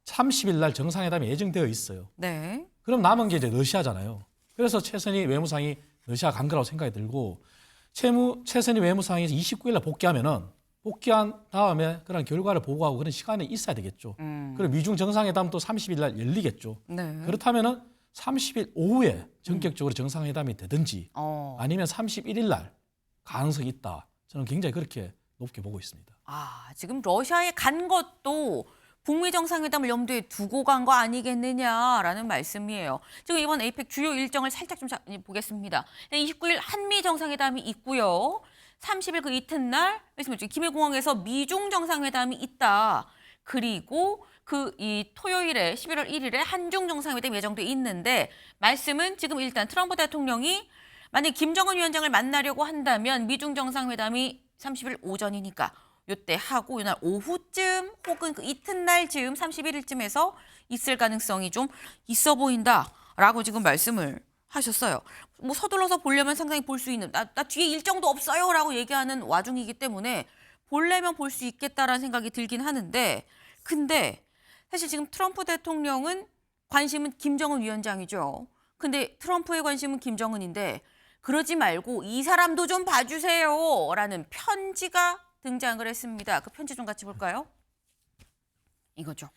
30일 날 정상회담이 예정되어 있어요. 네. 그럼 남은 게 이제 러시아잖아요. 그래서 최선희 외무상이 러시아 간 거라고 생각이 들고 최선희 외무상이 29일 날 복귀한 다음에 그런 결과를 보고하고 그런 시간이 있어야 되겠죠. 그리고 미중 정상회담도 30일 날 열리겠죠. 네. 그렇다면은 30일 오후에 전격적으로 정상회담이 되든지 아니면 31일 날 가능성이 있다. 저는 굉장히 그렇게 높게 보고 있습니다. 아, 지금 러시아에 간 것도 북미 정상회담을 염두에 두고 간 거 아니겠느냐라는 말씀이에요. 지금 이번 에이펙 주요 일정을 살짝 좀 보겠습니다. 29일 한미 정상회담이 있고요. 30일 그 이튿날 말씀드렸죠. 김해공항에서 미중 정상회담이 있다. 그리고 이 토요일에 11월 1일에 한중 정상회담이 예정돼 있는데 말씀은 지금 일단 트럼프 대통령이 만약 김정은 위원장을 만나려고 한다면 미중 정상회담이 30일 오전이니까 요때 하고 요날 오후쯤 혹은 그 이튿날 즈음 31일쯤에서 있을 가능성이 좀 있어 보인다라고 지금 말씀을 하셨어요. 뭐 서둘러서 보려면 상당히 볼 수 있는 나 뒤에 일정도 없어요라고 얘기하는 와중이기 때문에 보려면 볼 수 있겠다라는 생각이 들긴 하는데 근데 사실 지금 트럼프 대통령은 관심은 김정은 위원장이죠. 근데 트럼프의 관심은 김정은인데 그러지 말고 이 사람도 좀 봐주세요라는 편지가 등장을 했습니다. 그 편지 좀 같이 볼까요? 이거죠.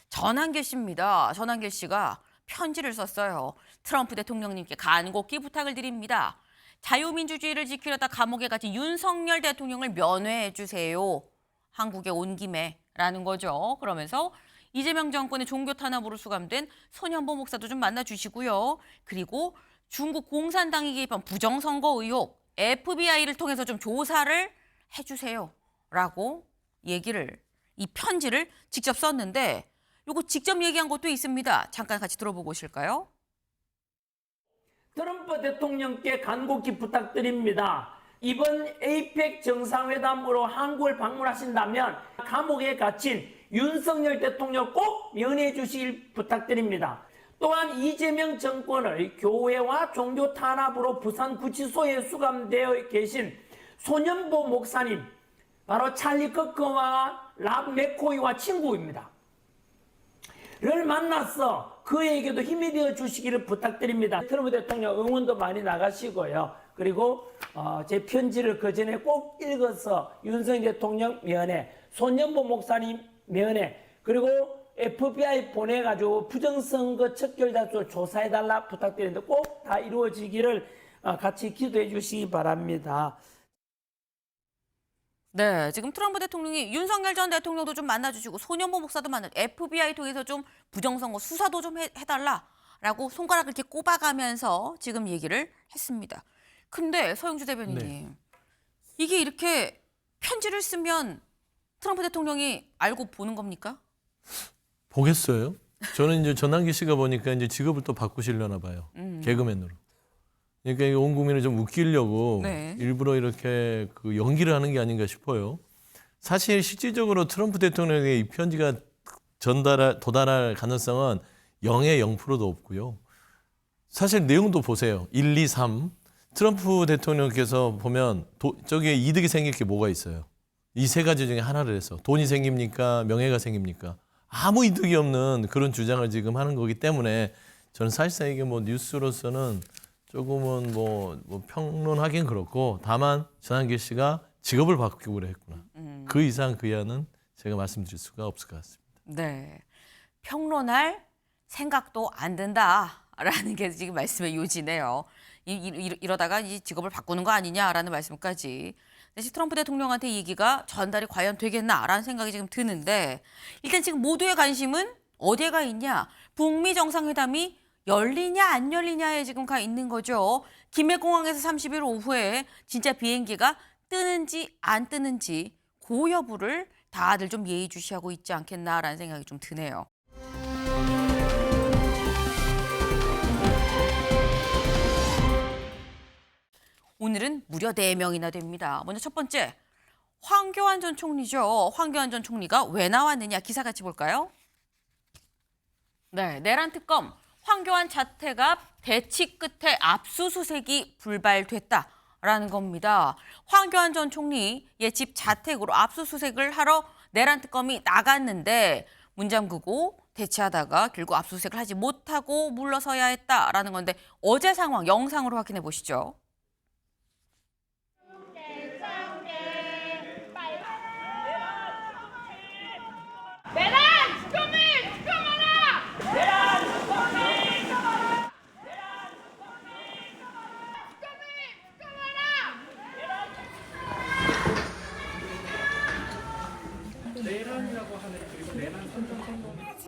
전한길 씨입니다. 전한길 씨가 편지를 썼어요. 트럼프 대통령님께 간곡히 부탁을 드립니다. 자유민주주의를 지키려다 감옥에 갇힌 윤석열 대통령을 면회해 주세요. 한국에 온 김에라는 거죠. 그러면서 이재명 정권의 종교 탄압으로 수감된 손현보 목사도 좀 만나주시고요. 그리고 중국 공산당이 개입한 부정선거 의혹 FBI를 통해서 좀 조사를 해주세요라고 이 편지를 직접 썼는데 요거 직접 얘기한 것도 있습니다. 잠깐 같이 들어보고 오실까요? 트럼프 대통령께 간곡히 부탁드립니다. 이번 에이펙 정상회담으로 한국을 방문하신다면 감옥에 갇힌 윤석열 대통령 꼭 면회해 주시길 부탁드립니다. 또한 이재명 정권의 교회와 종교 탄압으로 부산구치소에 수감되어 계신 손현보 목사님, 바로 찰리 커커와 랍 맥코이와 친구입니다. 를 만나서 그에게도 힘이 되어 주시기를 부탁드립니다. 트럼프 대통령 응원도 많이 나가시고요. 그리고 제 편지를 그 전에 꼭 읽어서 윤석열 대통령 면회, 손현보 목사님 면회, 그리고 FBI 보내가지고 부정선거 척결자수 조사해달라 부탁드리는데 꼭 다 이루어지기를 같이 기도해 주시기 바랍니다. 네, 지금 트럼프 대통령이 윤석열 전 대통령도 좀 만나주시고 손현보 목사도 FBI 통해서 좀 부정선거 수사도 좀 해달라라고 손가락을 이렇게 꼽아가면서 지금 얘기를 했습니다. 근데 서영주 대변인님, 네. 이게 이렇게 편지를 쓰면 트럼프 대통령이 알고 보는 겁니까? 보겠어요? 저는 이제 전한기 씨가 보니까 이제 직업을 또 바꾸시려나 봐요. 개그맨으로. 그러니까 이게 온 국민을 좀 웃기려고 네. 일부러 이렇게 그 연기를 하는 게 아닌가 싶어요. 사실 실질적으로 트럼프 대통령에게 이 편지가 도달할 가능성은 0에 0%도 없고요. 사실 내용도 보세요. 1, 2, 3. 트럼프 대통령께서 보면 저기에 이득이 생길 게 뭐가 있어요. 이 세 가지 중에 하나를 해서 돈이 생깁니까? 명예가 생깁니까? 아무 이득이 없는 그런 주장을 지금 하는 거기 때문에 저는 사실상 이게 뭐 뉴스로서는 조금은 뭐 평론하긴 그렇고 다만 전한길 씨가 직업을 바꾸기로 했구나. 그 이상 그 이하는 제가 말씀드릴 수가 없을 것 같습니다. 네. 평론할 생각도 안 든다라는 게 지금 말씀의 요지네요. 이러다가 이 직업을 바꾸는 거 아니냐라는 말씀까지. 사실 트럼프 대통령한테 이 얘기가 전달이 과연 되겠나라는 생각이 지금 드는데 일단 지금 모두의 관심은 어디에 가 있냐? 북미 정상회담이 열리냐 안 열리냐에 지금 가 있는 거죠. 김해공항에서 30일 오후에 진짜 비행기가 뜨는지 안 뜨는지 그 여부를 다들 좀 예의주시하고 있지 않겠나라는 생각이 좀 드네요. 오늘은 무려 4명이나 됩니다. 먼저 첫 번째, 황교안 전 총리죠. 황교안 전 총리가 왜 나왔느냐 기사 같이 볼까요? 네, 내란 특검 황교안 자택 앞 대치 끝에 압수수색이 불발됐다라는 겁니다. 황교안 전 총리의 집 자택으로 압수수색을 하러 내란 특검이 나갔는데 문 잠그고 대치하다가 결국 압수수색을 하지 못하고 물러서야 했다라는 건데 어제 상황 영상으로 확인해 보시죠.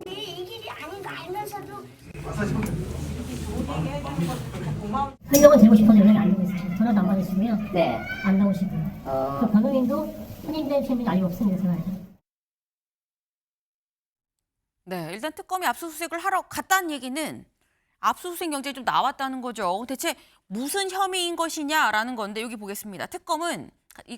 이 길이 아닌 거 알면서도 한동훈 되고 싶어서 연락이 안 되고 있어요. 전화도 안 받으시고요. 네. 안 나오시고요. 그 변호인도 혼인된 셈이 알고 없습니다. 전화해서. 네, 일단 특검이 압수수색을 하러 갔다는 얘기는 압수수색 영장이 좀 나왔다는 거죠. 대체 무슨 혐의인 것이냐라는 건데 여기 보겠습니다. 특검은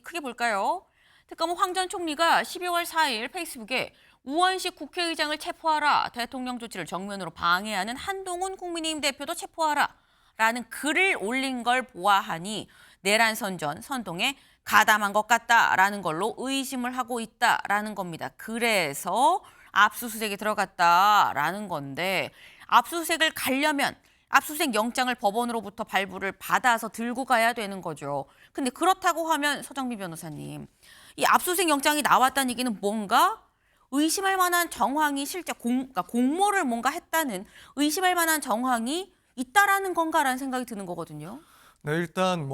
크게 볼까요? 특검은 황 전 총리가 12월 4일 페이스북에 우원식 국회의장을 체포하라, 대통령 조치를 정면으로 방해하는 한동훈 국민의힘 대표도 체포하라 라는 글을 올린 걸 보아하니 내란 선전, 선동에 가담한 것 같다라는 걸로 의심을 하고 있다라는 겁니다. 그래서 압수수색에 들어갔다라는 건데 압수수색을 가려면 압수수색 영장을 법원으로부터 발부를 받아서 들고 가야 되는 거죠. 근데 그렇다고 하면 서정민 변호사님, 이 압수수색 영장이 나왔다는 얘기는 뭔가 의심할 만한 정황이 실제 그러니까 공모를 뭔가 했다는 의심할 만한 정황이 있다라는 건가라는 생각이 드는 거거든요. 네, 일단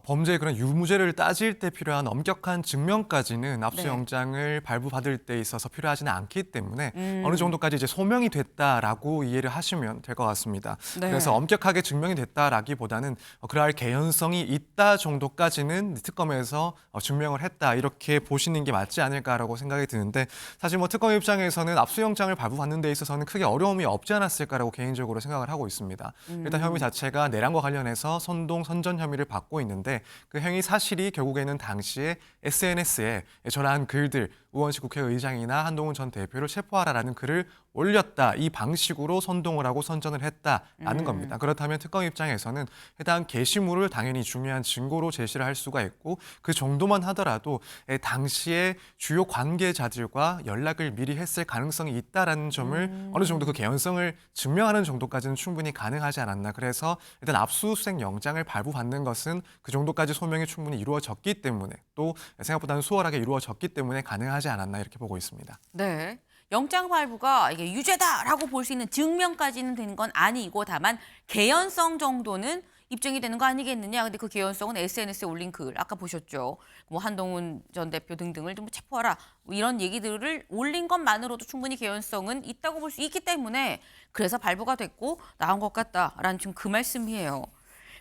범죄의 그런 유무죄를 따질 때 필요한 엄격한 증명까지는 압수영장을 발부받을 때 있어서 필요하지는 않기 때문에 어느 정도까지 이제 소명이 됐다라고 이해를 하시면 될 것 같습니다. 네. 그래서 엄격하게 증명이 됐다라기보다는 그러할 개연성이 있다 정도까지는 특검에서 증명을 했다 이렇게 보시는 게 맞지 않을까라고 생각이 드는데 사실 특검 입장에서는 압수영장을 발부받는 데 있어서는 크게 어려움이 없지 않았을까라고 개인적으로 생각을 하고 있습니다. 일단 혐의 자체가 내란과 관련해서 선동, 선전 혐의를 받고 있는데 그 행위 사실이 결국에는 당시에 SNS에 전한 글들 우원식 국회의장이나 한동훈 전 대표를 체포하라라는 글을 올렸다. 이 방식으로 선동을 하고 선전을 했다라는 겁니다. 그렇다면 특검 입장에서는 해당 게시물을 당연히 중요한 증거로 제시를 할 수가 있고 그 정도만 하더라도 당시에 주요 관계자들과 연락을 미리 했을 가능성이 있다라는 점을 어느 정도 그 개연성을 증명하는 정도까지는 충분히 가능하지 않았나. 그래서 일단 압수수색 영장을 발부받는 것은 그 정도까지 소명이 충분히 이루어졌기 때문에 또 생각보다는 수월하게 이루어졌기 때문에 가능하지 않았나 이렇게 보고 있습니다. 네. 영장 발부가 이게 유죄다라고 볼 수 있는 증명까지는 되는 건 아니고 다만 개연성 정도는 입증이 되는 거 아니겠느냐. 근데 그 개연성은 SNS에 올린 글 아까 보셨죠. 한동훈 전 대표 등등을 좀 체포하라 이런 얘기들을 올린 것만으로도 충분히 개연성은 있다고 볼 수 있기 때문에 그래서 발부가 됐고 나온 것 같다라는 지금 그 말씀이에요.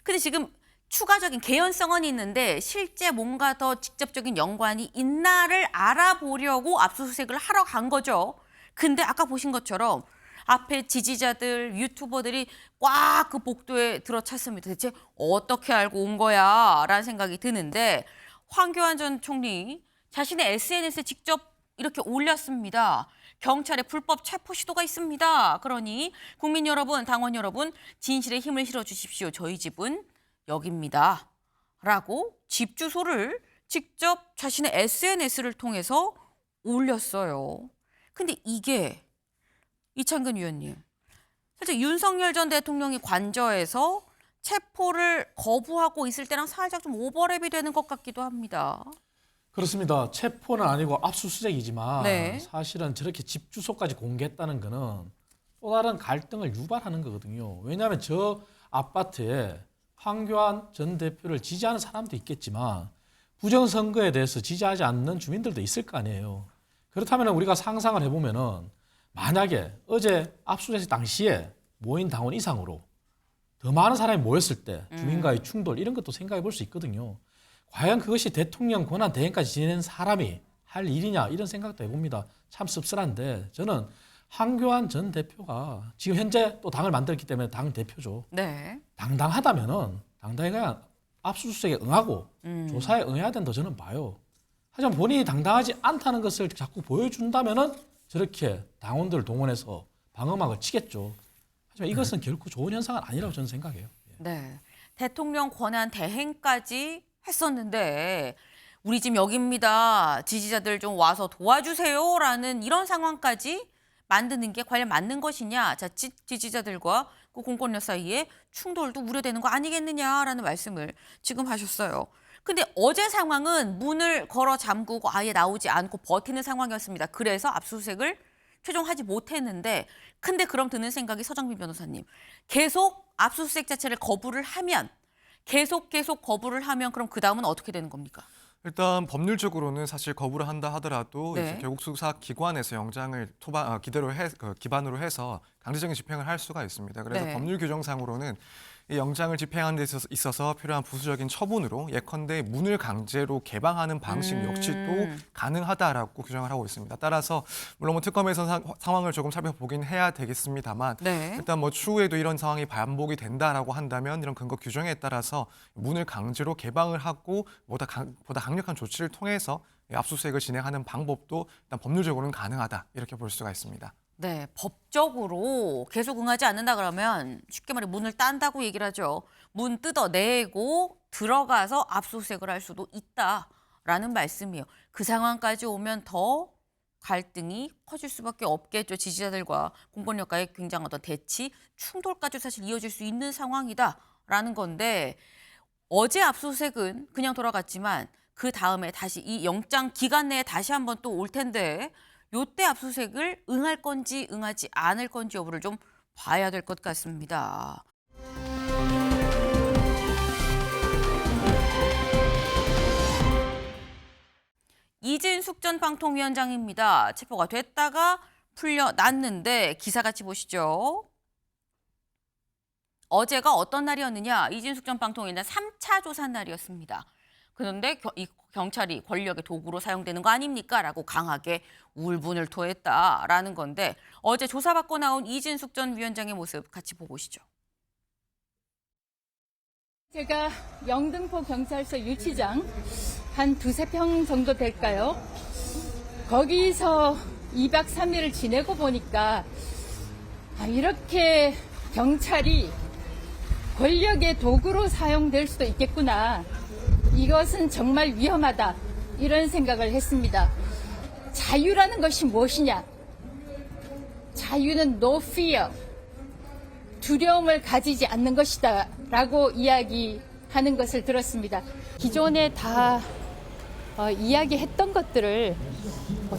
근데 지금 추가적인 개연성은 있는데 실제 뭔가 더 직접적인 연관이 있나를 알아보려고 압수수색을 하러 간 거죠. 근데 아까 보신 것처럼 앞에 지지자들, 유튜버들이 꽉 그 복도에 들어찼습니다. 대체 어떻게 알고 온 거야? 라는 생각이 드는데 황교안 전 총리 자신의 SNS에 직접 이렇게 올렸습니다. 경찰의 불법 체포 시도가 있습니다. 그러니 국민 여러분, 당원 여러분 진실에 힘을 실어주십시오. 저희 집은 여기입니다. 라고 집 주소를 직접 자신의 SNS를 통해서 올렸어요. 근데 이게 이창근 위원님, 사실 윤석열 전 대통령이 관저에서 체포를 거부하고 있을 때랑 살짝 좀 오버랩이 되는 것 같기도 합니다. 그렇습니다. 체포는 아니고 압수수색이지만 네. 사실은 저렇게 집 주소까지 공개했다는 거는 또 다른 갈등을 유발하는 거거든요. 왜냐하면 저 아파트에 황교안 전 대표를 지지하는 사람도 있겠지만 부정선거에 대해서 지지하지 않는 주민들도 있을 거 아니에요. 그렇다면 우리가 상상을 해보면은 만약에 어제 압수수색 당시에 모인 당원 이상으로 더 많은 사람이 모였을 때 주민과의 충돌 이런 것도 생각해 볼 수 있거든요. 과연 그것이 대통령 권한 대행까지 지낸 사람이 할 일이냐 이런 생각도 해봅니다. 참 씁쓸한데 저는 황교안 전 대표가 지금 현재 또 당을 만들었기 때문에 당 대표죠. 네. 당당하다면은 당당히 그냥 압수수색에 응하고 조사에 응해야 된다 저는 봐요. 하지만 본인이 당당하지 않다는 것을 자꾸 보여준다면은 저렇게 당원들을 동원해서 방어막을 치겠죠. 하지만 이것은 결코 좋은 현상은 아니라고 저는 생각해요. 네. 대통령 권한 대행까지 했었는데 우리 집 여기입니다. 지지자들 좀 와서 도와주세요라는 이런 상황까지 만드는 게 과연 맞는 것이냐. 자칫 지지자들과 그 공권력 사이에 충돌도 우려되는 거 아니겠느냐라는 말씀을 지금 하셨어요. 근데 어제 상황은 문을 걸어 잠그고 아예 나오지 않고 버티는 상황이었습니다. 그래서 압수수색을 최종 하지 못했는데 근데 그럼 드는 생각이 서정민 변호사님. 계속 압수수색 자체를 거부를 하면 계속 거부를 하면 그럼 그 다음은 어떻게 되는 겁니까? 일단 법률적으로는 사실 거부를 한다 하더라도 네. 이제 결국 수사기관에서 영장을 기반으로 해서 강제적인 집행을 할 수가 있습니다. 그래서 네. 법률 규정상으로는 이 영장을 집행하는 데 있어서 필요한 부수적인 처분으로 예컨대 문을 강제로 개방하는 방식 역시도 가능하다라고 규정을 하고 있습니다. 따라서 물론 뭐 특검에서 상황을 조금 살펴보긴 해야 되겠습니다만 네. 일단 뭐 추후에도 이런 상황이 반복이 된다라고 한다면 이런 근거 규정에 따라서 문을 강제로 개방을 하고 보다 강력한 조치를 통해서 압수수색을 진행하는 방법도 일단 법률적으로는 가능하다 이렇게 볼 수가 있습니다. 네, 법적으로 계속 응하지 않는다 그러면 쉽게 말해 문을 딴다고 얘기를 하죠. 문 뜯어내고 들어가서 압수수색을 할 수도 있다라는 말씀이에요. 그 상황까지 오면 더 갈등이 커질 수밖에 없겠죠. 지지자들과 공권력과의 굉장한 어떤 대치, 충돌까지 사실 이어질 수 있는 상황이다라는 건데 어제 압수수색은 그냥 돌아갔지만 그 다음에 다시 이 영장 기간 내에 다시 한번 또 올 텐데 요때 압수수색을 응할 건지 응하지 않을 건지 여부를 좀 봐야 될 것 같습니다. 이진숙 전 방통위원장입니다. 체포가 됐다가 풀려났는데 기사같이 보시죠. 어제가 어떤 날이었느냐. 이진숙 전 방통위원장 3차 조사 날이었습니다. 그런데 이 경찰이 권력의 도구로 사용되는 거 아닙니까? 라고 강하게 울분을 토했다라는 건데 어제 조사받고 나온 이진숙 전 위원장의 모습 같이 보고 오시죠. 제가 영등포 경찰서 유치장 한 2~3평 정도 될까요? 거기서 2박 3일을 지내고 보니까 이렇게 경찰이 권력의 도구로 사용될 수도 있겠구나. 이것은 정말 위험하다. 이런 생각을 했습니다. 자유라는 것이 무엇이냐? 자유는 no fear. 두려움을 가지지 않는 것이다. 라고 이야기하는 것을 들었습니다. 기존에 다 이야기했던 것들을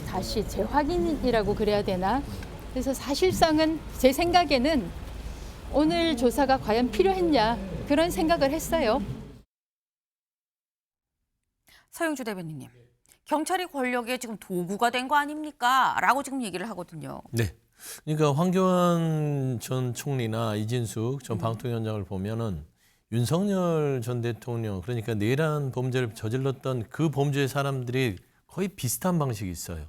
다시 재확인이라고 그래야 되나? 그래서 사실상은 제 생각에는 오늘 조사가 과연 필요했냐? 그런 생각을 했어요. 서영주 대변인님, 경찰이 권력의 지금 도구가 된 거 아닙니까? 라고 지금 얘기를 하거든요. 네. 그러니까 황교안 전 총리나 이진숙 전 방통위원장을 보면은 윤석열 전 대통령, 그러니까 내란 범죄를 저질렀던 그 범죄의 사람들이 거의 비슷한 방식이 있어요.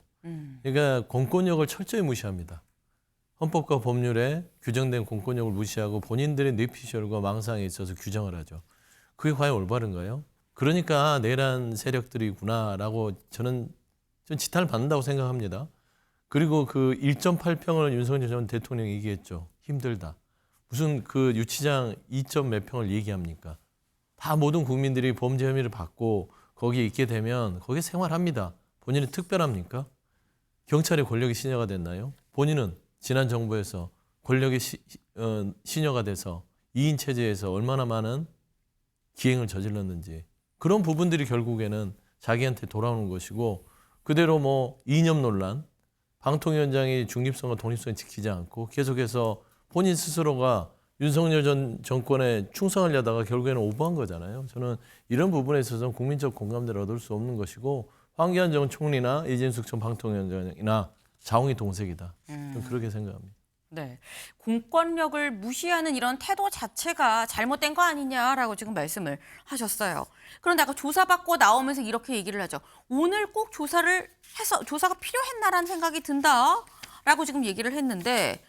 그러니까 공권력을 철저히 무시합니다. 헌법과 법률에 규정된 공권력을 무시하고 본인들의 뇌피셜과 망상에 있어서 규정을 하죠. 그게 과연 올바른가요? 그러니까 내란 세력들이구나라고 저는 좀 지탄을 받는다고 생각합니다. 그리고 그 1.8평을 윤석열 전 대통령이 얘기했죠. 힘들다. 무슨 그 유치장 2점 몇 평을 얘기합니까? 다 모든 국민들이 범죄 혐의를 받고 거기에 있게 되면 거기에 생활합니다. 본인이 특별합니까? 경찰의 권력이 신여가 됐나요? 본인은 지난 정부에서 권력의 신여가 돼서 2인 체제에서 얼마나 많은 기행을 저질렀는지 그런 부분들이 결국에는 자기한테 돌아오는 것이고 그대로 뭐 이념 논란, 방통위원장이 중립성과 독립성을 지키지 않고 계속해서 본인 스스로가 윤석열 전 정권에 충성하려다가 결국에는 오버한 거잖아요. 저는 이런 부분에 있어서는 국민적 공감대를 얻을 수 없는 것이고 황교안 전 총리나 이진숙 전 방통위원장이나 자웅이 동색이다. 저는 그렇게 생각합니다. 네, 공권력을 무시하는 이런 태도 자체가 잘못된 거 아니냐라고 지금 말씀을 하셨어요. 그런데 아까 조사받고 나오면서 이렇게 얘기를 하죠. 오늘 꼭 조사를 해서 조사가 필요했나라는 생각이 든다라고 지금 얘기를 했는데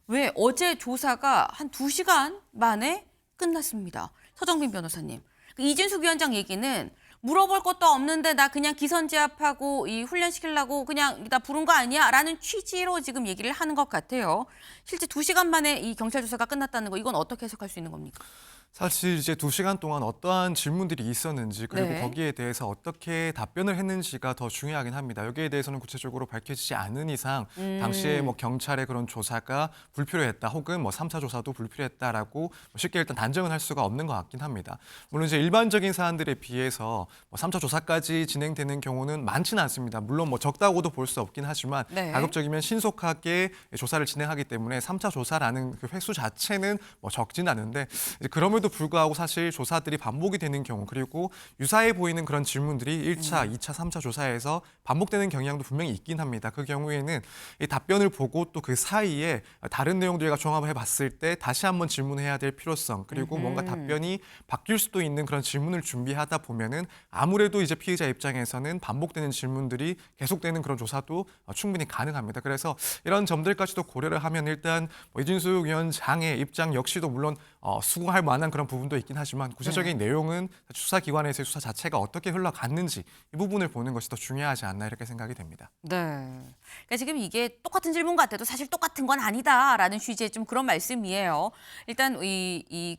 왜 어제 조사가 한 2시간 만에 끝났습니다. 서정민 변호사님. 이진숙 위원장 얘기는 물어볼 것도 없는데 나 그냥 기선제압하고 이 훈련시키려고 그냥 나 부른 거 아니야? 라는 취지로 지금 얘기를 하는 것 같아요. 실제 2시간 만에 이 경찰 조사가 끝났다는 거 이건 어떻게 해석할 수 있는 겁니까? 사실 이제 2시간 동안 어떠한 질문들이 있었는지 그리고 네. 거기에 대해서 어떻게 답변을 했는지가 더 중요하긴 합니다. 여기에 대해서는 구체적으로 밝혀지지 않은 이상 당시에 뭐 경찰의 그런 조사가 불필요했다 혹은 뭐 3차 조사도 불필요했다라고 쉽게 일단 단정은 할 수가 없는 것 같긴 합니다. 물론 이제 일반적인 사안들에 비해서 뭐 3차 조사까지 진행되는 경우는 많지는 않습니다. 물론 뭐 적다고도 볼 수 없긴 하지만 네. 가급적이면 신속하게 조사를 진행하기 때문에 3차 조사라는 그 횟수 자체는 뭐 적진 않은데 이제 그럼에도 불구하고 사실 조사들이 반복이 되는 경우 그리고 유사해 보이는 그런 질문들이 1차, 2차, 3차 조사에서 반복되는 경향도 분명히 있긴 합니다. 그 경우에는 이 답변을 보고 또 그 사이에 다른 내용들과 종합을 해봤을 때 다시 한번 질문해야 될 필요성 그리고 뭔가 답변이 바뀔 수도 있는 그런 질문을 준비하다 보면은 아무래도 이제 피의자 입장에서는 반복되는 질문들이 계속되는 그런 조사도 충분히 가능합니다. 그래서 이런 점들까지도 고려를 하면 일단 뭐 이진숙 위원장의 입장 역시도 물론 수긍할 만한 그런 부분도 있긴 하지만 구체적인 내용은 수사기관에서의 수사 자체가 어떻게 흘러갔는지 이 부분을 보는 것이 더 중요하지 않나 이렇게 생각이 됩니다. 네. 그러니까 지금 이게 똑같은 질문 같아도 사실 똑같은 건 아니다라는 취지의 좀 그런 말씀이에요. 일단 이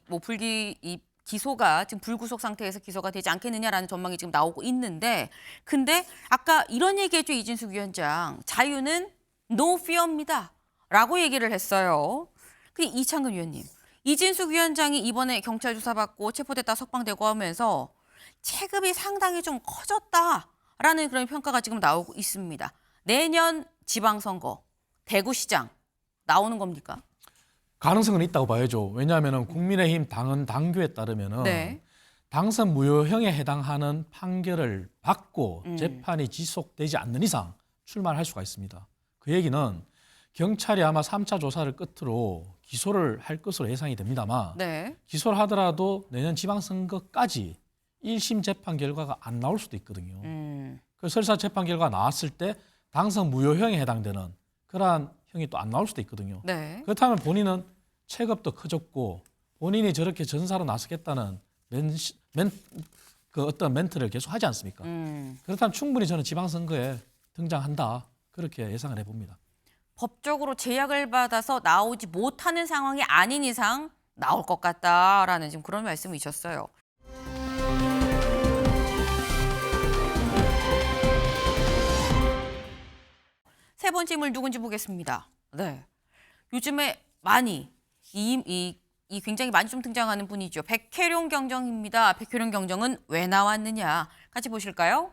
기소가 지금 불구속 상태에서 기소가 되지 않겠느냐라는 전망이 지금 나오고 있는데 근데 아까 이런 얘기했죠. 이진숙 위원장. 자유는 no fear입니다. 라고 얘기를 했어요. 근데 이창근 위원님. 이진숙 위원장이 이번에 경찰 조사받고 체포됐다 석방되고 하면서 체급이 상당히 좀 커졌다라는 그런 평가가 지금 나오고 있습니다. 내년 지방선거, 대구시장 나오는 겁니까? 가능성은 있다고 봐야죠. 왜냐하면 국민의힘 당헌 당규에 따르면 네. 당선 무효형에 해당하는 판결을 받고 재판이 지속되지 않는 이상 출마할 수가 있습니다. 그 얘기는 경찰이 아마 3차 조사를 끝으로 기소를 할 것으로 예상이 됩니다만 네. 기소를 하더라도 내년 지방선거까지 1심 재판 결과가 안 나올 수도 있거든요. 그 설사 재판 결과가 나왔을 때 당선 무효형에 해당되는 그러한 형이 또 안 나올 수도 있거든요. 네. 그렇다면 본인은 체급도 커졌고 본인이 저렇게 전사로 나서겠다는 그 어떤 멘트를 계속 하지 않습니까? 그렇다면 충분히 저는 지방선거에 등장한다. 그렇게 예상을 해봅니다. 법적으로 제약을 받아서 나오지 못하는 상황이 아닌 이상 나올 것 같다라는 지금 그런 말씀이셨어요. 세 번째 인물 누군지 보겠습니다. 네, 요즘에 많이 이 굉장히 많이 좀 등장하는 분이죠. 백혜룡 경정입니다. 백혜룡 경정은 왜 나왔느냐 같이 보실까요?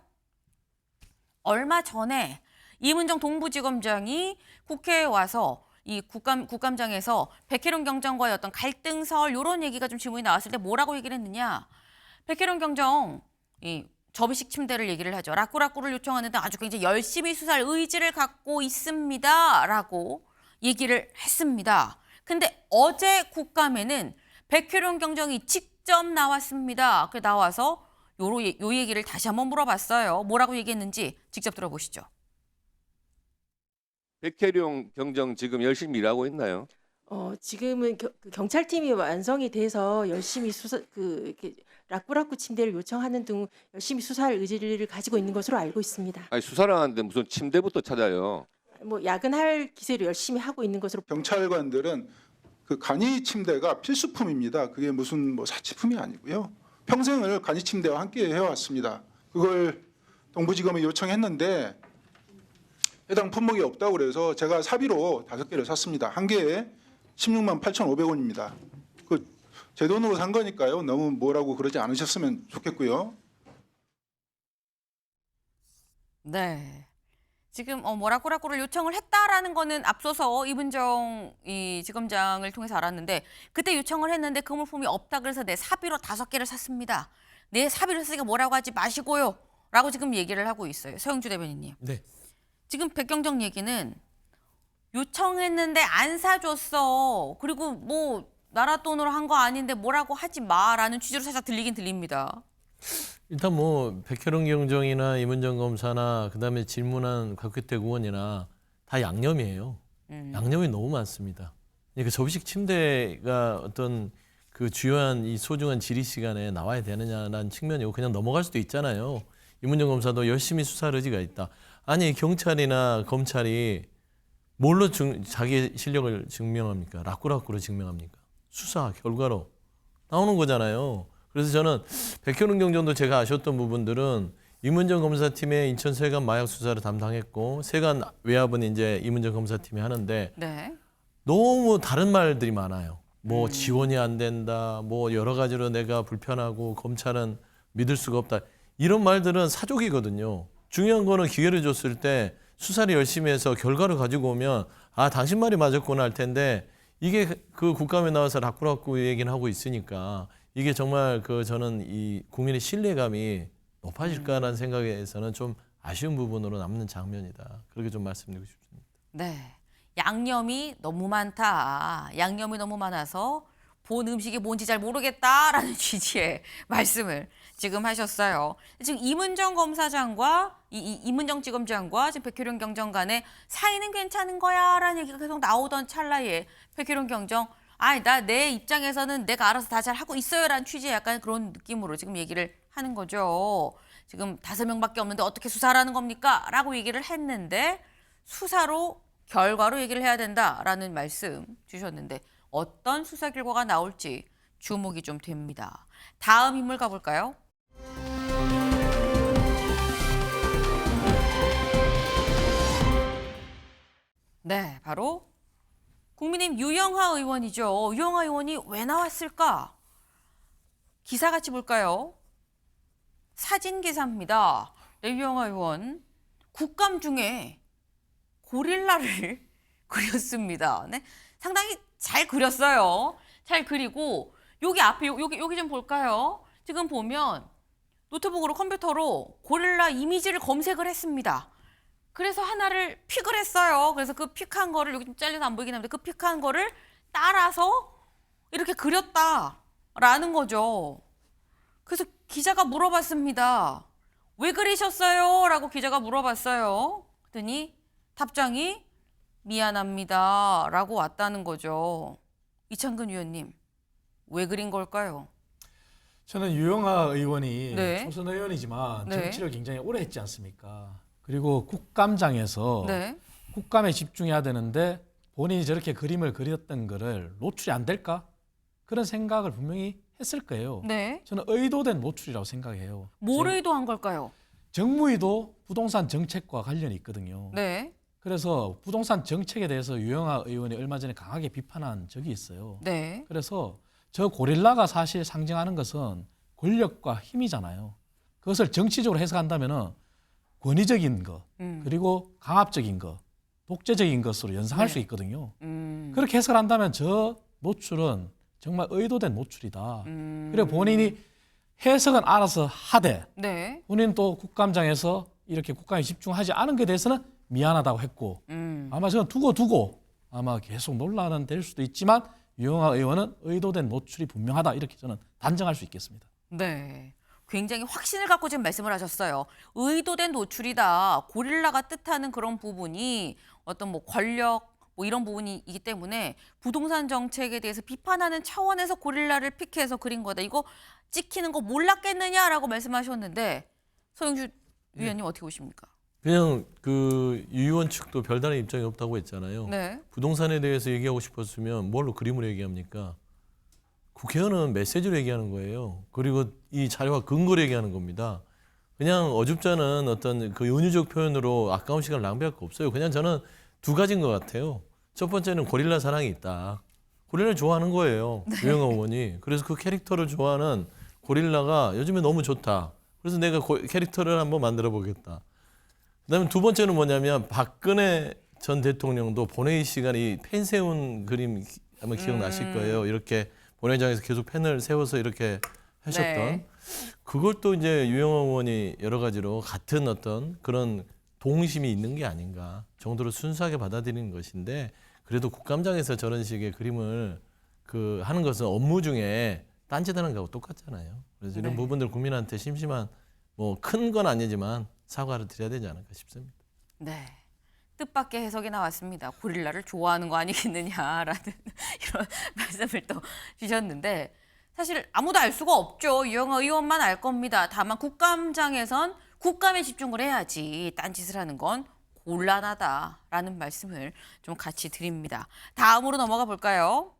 얼마 전에 이문정 동부지검장이 국회에 와서 이 국감장에서 백혜룡 경정과의 어떤 갈등설 이런 얘기가 좀 질문이 나왔을 때 뭐라고 얘기를 했느냐? 백혜룡 경정 이 접이식 침대를 얘기를 하죠. 라꾸라꾸를 요청하는데 아주 굉장히 열심히 수사할 의지를 갖고 있습니다라고 얘기를 했습니다. 근데 어제 국감에는 백혜룡 경정이 직접 나왔습니다. 그 나와서 요 얘기를 다시 한번 물어봤어요. 뭐라고 얘기했는지 직접 들어보시죠. 백혜룡 경정 지금 열심히 일하고 있나요? 지금은 경찰팀이 완성이 돼서 열심히 이렇게 라꾸라꾸 침대를 요청하는 등 열심히 수사할 의지를 가지고 있는 것으로 알고 있습니다. 아니 수사를 하는데 무슨 침대부터 찾아요? 뭐 야근할 기세로 열심히 하고 있는 것으로. 경찰관들은 그 간이 침대가 필수품입니다. 그게 무슨 뭐 사치품이 아니고요. 평생을 간이 침대와 함께 해왔습니다. 그걸 동부지검에 요청했는데 해당 품목이 없다고 그래서 제가 사비로 5개를 샀습니다. 한 개에 16만 8,500원입니다. 그 제 돈으로 산 거니까요. 너무 뭐라고 그러지 않으셨으면 좋겠고요. 네. 지금 라꾸라꾸를 요청을 했다라는 거는 앞서서 이문정 이 지검장을 통해서 알았는데 그때 요청을 했는데 그 물품이 없다 그래서 내 사비로 5개를 샀습니다. 내 사비로 쓰니까 뭐라고 하지 마시고요. 라고 지금 얘기를 하고 있어요. 서영주 대변인님. 네. 지금 백경정 얘기는 요청했는데 안 사줬어. 그리고 뭐 나라 돈으로 한 거 아닌데 뭐라고 하지 마라는 취지로 살짝 들리긴 들립니다. 일단 뭐 백혜령 경정이나 이문정 검사나 그다음에 질문한 곽규택 의원이나 다 양념이에요. 양념이 너무 많습니다. 그러니까 접식 침대가 어떤 그 주요한 이 소중한 질의 시간에 나와야 되느냐라는 측면이고 그냥 넘어갈 수도 있잖아요. 이문정 검사도 열심히 수사할 의지가 있다. 아니 경찰이나 검찰이 뭘로 자기 실력을 증명합니까? 라꾸라꾸로 증명합니까? 수사 결과로 나오는 거잖아요. 그래서 저는 백현웅 경정도 제가 아셨던 부분들은 이문정 검사팀의 인천 세관 마약 수사를 담당했고 세관 외압은 이제 이문정 검사팀이 하는데 네. 너무 다른 말들이 많아요. 뭐 지원이 안 된다, 뭐 여러 가지로 내가 불편하고 검찰은 믿을 수가 없다. 이런 말들은 사족이거든요. 중요한 거는 기회를 줬을 때 수사를 열심히 해서 결과를 가지고 오면 아 당신 말이 맞았구나 할 텐데 이게 그 국감에 나와서 라꾸라꾸 얘기는 하고 있으니까 이게 정말 저는 이 국민의 신뢰감이 높아질까라는 생각에서는 좀 아쉬운 부분으로 남는 장면이다. 그렇게 좀 말씀드리고 싶습니다. 네. 양념이 너무 많다. 양념이 너무 많아서 본 음식이 뭔지 잘 모르겠다라는 취지의 말씀을 지금 하셨어요. 지금 이문정 검사장과 이문정 지검장과 지금 백혜룡 경정 간의 사이는 괜찮은 거야라는 얘기가 계속 나오던 찰나에 백혜룡 경정 내 입장에서는 내가 알아서 다 잘 하고 있어요라는 취지의 약간 그런 느낌으로 지금 얘기를 하는 거죠. 지금 5명밖에 없는데 어떻게 수사하라는 겁니까? 라고 얘기를 했는데 수사로 결과로 얘기를 해야 된다라는 말씀 주셨는데 어떤 수사 결과가 나올지 주목이 좀 됩니다. 다음 인물 가볼까요? 네, 바로 국민의힘 유영하 의원이죠. 유영하 의원이 왜 나왔을까? 기사 같이 볼까요? 사진 기사입니다. 네, 유영하 의원 국감 중에 고릴라를 그렸습니다. 네, 상당히 잘 그렸어요. 잘 그리고 여기 앞에 여기 좀 볼까요? 지금 보면 노트북으로 컴퓨터로 고릴라 이미지를 검색을 했습니다. 그래서 하나를 픽을 했어요. 그래서 그 픽한 거를 여기 좀 잘려서 안 보이긴 합니다. 그 픽한 거를 따라서 이렇게 그렸다라는 거죠. 그래서 기자가 물어봤습니다. 왜 그리셨어요? 라고 기자가 물어봤어요. 그랬더니 답장이 미안합니다. 라고 왔다는 거죠. 이창근 의원님, 왜 그린 걸까요? 저는 유영하 의원이 네. 초선 의원이지만 네. 정치를 굉장히 오래 했지 않습니까? 그리고 국감장에서 네. 국감에 집중해야 되는데 본인이 저렇게 그림을 그렸던 거를 노출이 안 될까? 그런 생각을 분명히 했을 거예요. 네. 저는 의도된 노출이라고 생각해요. 뭘 의도한 걸까요? 정무위도 부동산 정책과 관련이 있거든요. 네. 그래서 부동산 정책에 대해서 유영하 의원이 얼마 전에 강하게 비판한 적이 있어요. 네. 그래서 저 고릴라가 사실 상징하는 것은 권력과 힘이잖아요. 그것을 정치적으로 해석한다면은 권위적인 것, 그리고 강압적인 것, 독재적인 것으로 연상할 네. 수 있거든요. 그렇게 해석을 한다면 저 노출은 정말 의도된 노출이다. 그리고 본인이 해석은 알아서 하되 네. 본인 또 국감장에서 이렇게 국감에 집중하지 않은 것에 대해서는 미안하다고 했고 아마 저는 두고 아마 계속 논란은 될 수도 있지만 유영하 의원은 의도된 노출이 분명하다 이렇게 저는 단정할 수 있겠습니다. 네. 굉장히 확신을 갖고 지금 말씀을 하셨어요. 의도된 노출이다. 고릴라가 뜻하는 그런 부분이 어떤 뭐 권력 뭐 이런 부분이기 때문에 부동산 정책에 대해서 비판하는 차원에서 고릴라를 픽해서 그린 거다. 이거 찍히는 거 몰랐겠느냐라고 말씀하셨는데 서영주 위원님 어떻게 보십니까? 그냥 그 유 의원 측도 별다른 입장이 없다고 했잖아요. 네. 부동산에 대해서 얘기하고 싶었으면 뭘로 그림으로 얘기합니까? 국회의원은 메시지로 얘기하는 거예요. 그리고 이 자료와 근거로 얘기하는 겁니다. 그냥 어줍잖은 어떤 그 은유적 표현으로 아까운 시간을 낭비할 거 없어요. 그냥 저는 두 가지인 것 같아요. 첫 번째는 고릴라 사랑이 있다. 고릴라를 좋아하는 거예요. 유영아 의원이. 그래서 그 캐릭터를 좋아하는 고릴라가 요즘에 너무 좋다. 그래서 내가 캐릭터를 한번 만들어 보겠다. 그다음에 두 번째는 뭐냐면 박근혜 전 대통령도 본회의 시간에 펜 세운 그림 아마 기억나실 거예요. 이렇게 본회의장에서 계속 펜을 세워서 이렇게 하셨던. 네. 그걸 또 이제 유영아 의원이 여러 가지로 같은 어떤 그런 동심이 있는 게 아닌가 정도로 순수하게 받아들이는 것인데 그래도 국감장에서 저런 식의 그림을 하는 것은 업무 중에 딴짓하는 거하고 똑같잖아요. 그래서 이런 네. 부분들 국민한테 심심한 뭐 큰 건 아니지만 사과를 드려야 되지 않을까 싶습니다. 네. 뜻밖의 해석이 나왔습니다. 고릴라를 좋아하는 거 아니겠느냐라는 이런 말씀을 또 주셨는데 사실 아무도 알 수가 없죠. 유영아 의원만 알 겁니다. 다만 국감장에선 국감에 집중을 해야지 딴짓을 하는 건 곤란하다라는 말씀을 좀 같이 드립니다. 다음으로 넘어가 볼까요?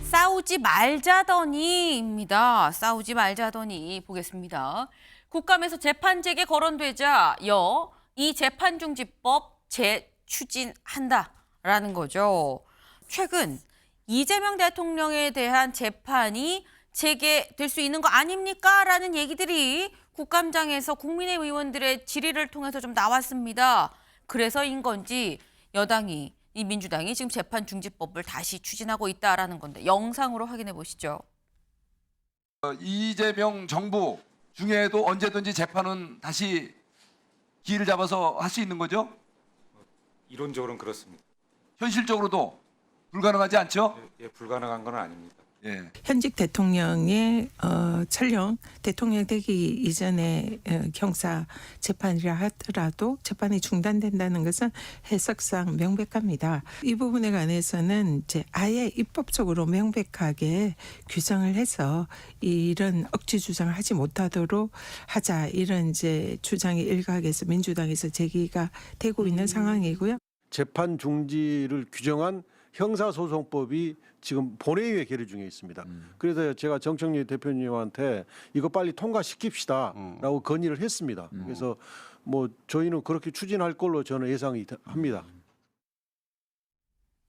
싸우지 말자더니입니다. 싸우지 말자더니 보겠습니다. 국감에서 재판 재개 거론되자 이 재판중지법 재추진한다라는 거죠. 최근 이재명 대통령에 대한 재판이 재개될 수 있는 거 아닙니까? 라는 얘기들이 국감장에서 국민의 의원들의 질의를 통해서 좀 나왔습니다. 그래서인 건지 여당이 이 민주당이 지금 재판중지법을 다시 추진하고 있다라는 건데 영상으로 확인해 보시죠. 이재명 정부 중에도 언제든지 재판은 다시 기회를 잡아서 할 수 있는 거죠? 이론적으로는 그렇습니다. 현실적으로도 불가능하지 않죠? 예, 불가능한 건 아닙니다. 예. 현직 대통령의 촬영 대통령 되기 이전에 형사 재판이라 하더라도 재판이 중단된다는 것은 해석상 명백합니다. 이 부분에 관해서는 이제 아예 입법적으로 명백하게 규정을 해서 이런 억지 주장을 하지 못하도록 하자 이런 이제 주장이 일각에서 민주당에서 제기가 되고 있는 상황이고요. 재판 중지를 규정한 형사소송법이 지금 본회의에 계류 중에 있습니다. 그래서 제가 정청래 대표님한테 이거 빨리 통과시킵시다라고 건의를 했습니다. 그래서 뭐 저희는 그렇게 추진할 걸로 저는 예상이 합니다.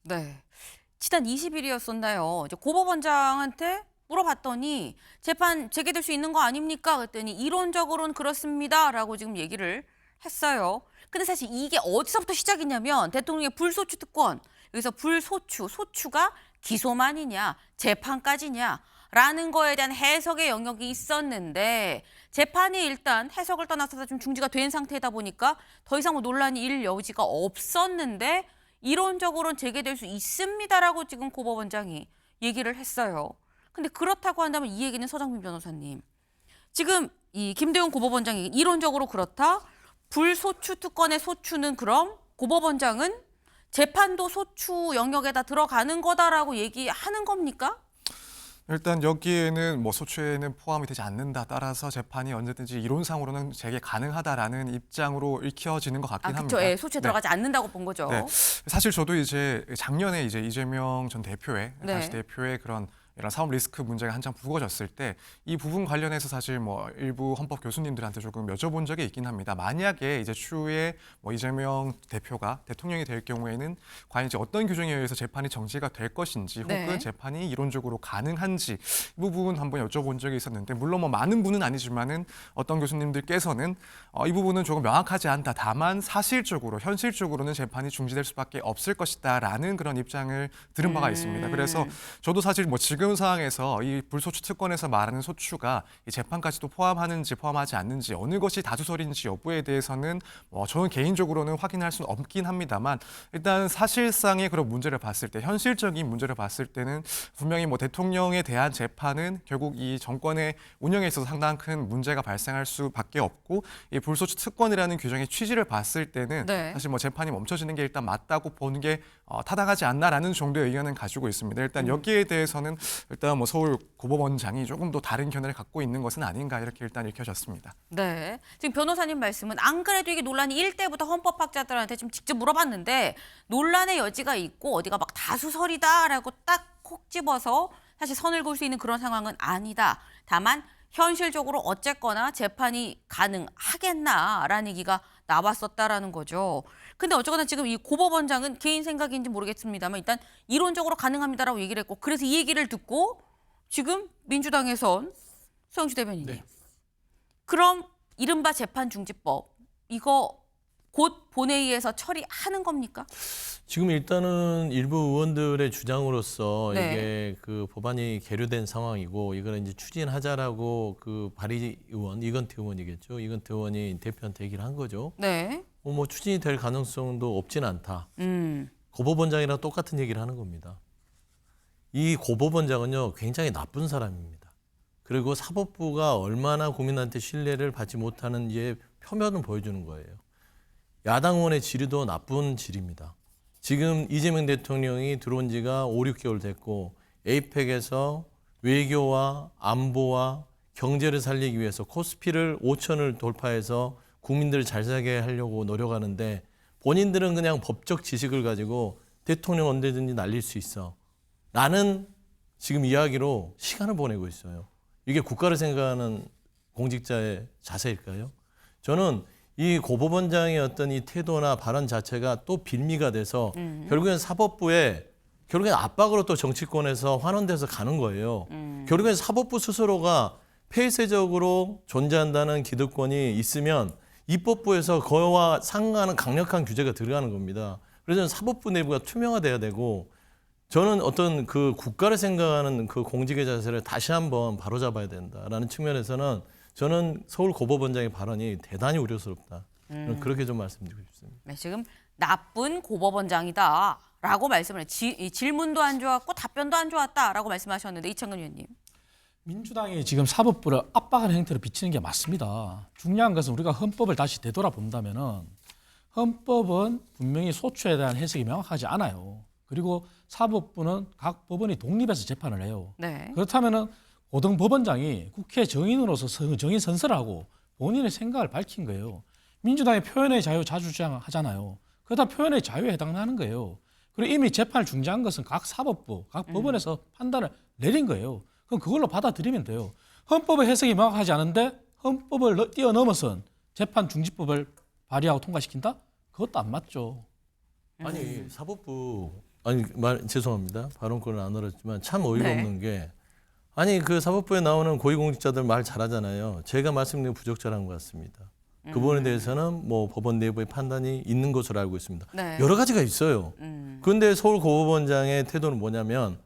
네, 지난 20일이었었나요? 이제 고법원장한테 물어봤더니 재판 재개될 수 있는 거 아닙니까? 그랬더니 이론적으로는 그렇습니다라고 지금 얘기를 했어요. 근데 사실 이게 어디서부터 시작이냐면 대통령의 불소추 특권, 여기서 불소추, 소추가 기소만이냐, 재판까지냐라는 거에 대한 해석의 영역이 있었는데 재판이 일단 해석을 떠나서 좀 중지가 된 상태다 보니까 더 이상 뭐 논란이 일 여지가 없었는데 이론적으로는 재개될 수 있습니다라고 지금 고법원장이 얘기를 했어요. 근데 그렇다고 한다면 이 얘기는 서정민 변호사님, 지금 이 김대웅 고법원장이 이론적으로 그렇다. 불소추 특권의 소추는 그럼 고법원장은 재판도 소추 영역에다 들어가는 거다라고 얘기하는 겁니까? 일단 여기에는 뭐 소추에는 포함이 되지 않는다. 따라서 재판이 언제든지 이론상으로는 재개 가능하다라는 입장으로 읽혀지는 것 같긴 합니다. 예, 소추에 들어가지 않는다고 본 거죠. 네. 사실 저도 이제 작년에 이제 이재명 전 대표의 네. 당시 대표의 그런 이런 사법 리스크 문제가 한창 불거졌을 때 이 부분 관련해서 사실 뭐 일부 헌법 교수님들한테 조금 여쭤본 적이 있긴 합니다. 만약에 이제 추후에 뭐 이재명 대표가 대통령이 될 경우에는 과연 이제 어떤 규정에 의해서 재판이 정지가 될 것인지 혹은 네. 재판이 이론적으로 가능한지 이 부분 한번 여쭤본 적이 있었는데 물론 뭐 많은 분은 아니지만은 어떤 교수님들께서는 이 부분은 조금 명확하지 않다. 다만 사실적으로 현실적으로는 재판이 중지될 수밖에 없을 것이다라는 그런 입장을 들은 바가 있습니다. 그래서 저도 사실 뭐 지금 상황에서 이 불소추 특권에서 말하는 소추가 이 재판까지도 포함하는지 포함하지 않는지 어느 것이 다수설인지 여부에 대해서는 저는 개인적으로는 확인할 수는 없긴 합니다만 일단 사실상의 그런 문제를 봤을 때 현실적인 문제를 봤을 때는 분명히 뭐 대통령에 대한 재판은 결국 이 정권의 운영에 있어서 상당한 큰 문제가 발생할 수밖에 없고 이 불소추 특권이라는 규정의 취지를 봤을 때는 네. 사실 뭐 재판이 멈춰지는 게 일단 맞다고 보는 게 타당하지 않나라는 정도의 의견은 가지고 있습니다. 일단 여기에 대해서는 일단 뭐 서울 고법원장이 조금 더 다른 견해를 갖고 있는 것은 아닌가 이렇게 일단 읽혀졌습니다. 네, 지금 변호사님 말씀은 안 그래도 이게 논란이 일 때부터 헌법학자들한테 좀 직접 물어봤는데 논란의 여지가 있고 어디가 막 다수설이다라고 딱 콕 집어서 사실 선을 그을 수 있는 그런 상황은 아니다. 다만 현실적으로 어쨌거나 재판이 가능하겠나라는 얘기가 나왔었다라는 거죠. 근데 어쨌거나 지금 이 고법원장은 개인 생각인지 모르겠습니다만 일단 이론적으로 가능합니다라고 얘기를 했고 그래서 이 얘기를 듣고 지금 민주당에선 서영주 대변인님. 네. 그럼 이른바 재판중지법 이거 곧 본회의에서 처리하는 겁니까? 지금 일단은 일부 의원들의 주장으로서 네. 이게 그 법안이 계류된 상황이고 이거는 이제 추진하자라고 그 발의 의원 이건태 의원이겠죠. 이건태 의원이 대표한테 얘기를 한 거죠. 네. 뭐 추진이 될 가능성도 없지는 않다. 고법원장이랑 똑같은 얘기를 하는 겁니다. 이 고법원장은요 굉장히 나쁜 사람입니다. 그리고 사법부가 얼마나 국민한테 신뢰를 받지 못하는지의 표면을 보여주는 거예요. 야당 의원의 질의도 나쁜 질입니다. 지금 이재명 대통령이 들어온 지가 5, 6개월 됐고 에이펙에서 외교와 안보와 경제를 살리기 위해서 코스피를 5천을 돌파해서 국민들을 잘 살게 하려고 노력하는데 본인들은 그냥 법적 지식을 가지고 대통령 언제든지 날릴 수 있어 라는 지금 이야기로 시간을 보내고 있어요. 이게 국가를 생각하는 공직자의 자세일까요? 저는 이 고법원장의 어떤 이 태도나 발언 자체가 또 빌미가 돼서 결국엔 사법부에 결국엔 압박으로 또 정치권에서 환원돼서 가는 거예요. 결국엔 사법부 스스로가 폐쇄적으로 존재한다는 기득권이 있으면 입법부에서 그와 상응하는 강력한 규제가 들어가는 겁니다. 그래서 저는 사법부 내부가 투명화돼야 되고 저는 어떤 그 국가를 생각하는 그 공직의 자세를 다시 한번 바로잡아야 된다라는 측면에서는 저는 서울 고법원장의 발언이 대단히 우려스럽다. 그렇게 좀 말씀드리고 싶습니다. 네, 지금 나쁜 고법원장이다라고 말씀을 질문도 안 좋았고 답변도 안 좋았다라고 말씀하셨는데 이창근 의원님. 민주당이 지금 사법부를 압박하는 행태로 비치는 게 맞습니다. 중요한 것은 우리가 헌법을 다시 되돌아본다면은 헌법은 분명히 소추에 대한 해석이 명확하지 않아요. 그리고 사법부는 각 법원이 독립해서 재판을 해요. 네. 그렇다면은 고등법원장이 국회 정인으로서 정인 선서를 하고 본인의 생각을 밝힌 거예요. 민주당이 표현의 자유 자주 주장하잖아요. 그러다 표현의 자유에 해당하는 거예요. 그리고 이미 재판을 중지한 것은 각 사법부, 각 법원에서 판단을 내린 거예요. 그럼 그걸로 받아들이면 돼요. 헌법의 해석이 명확하지 않은데 헌법을 뛰어넘어선 재판 중지법을 발의하고 통과시킨다? 그것도 안 맞죠. 아니 사법부 죄송합니다. 발언권을 안 얻었지만 참 어이가 없는 게 아니 그 사법부에 나오는 고위공직자들 말 잘하잖아요. 제가 말씀드린 부적절한 것 같습니다. 그 부분에 대해서는 뭐 법원 내부의 판단이 있는 것으로 알고 있습니다. 네. 여러 가지가 있어요. 그런데 서울 고법원장의 태도는 뭐냐면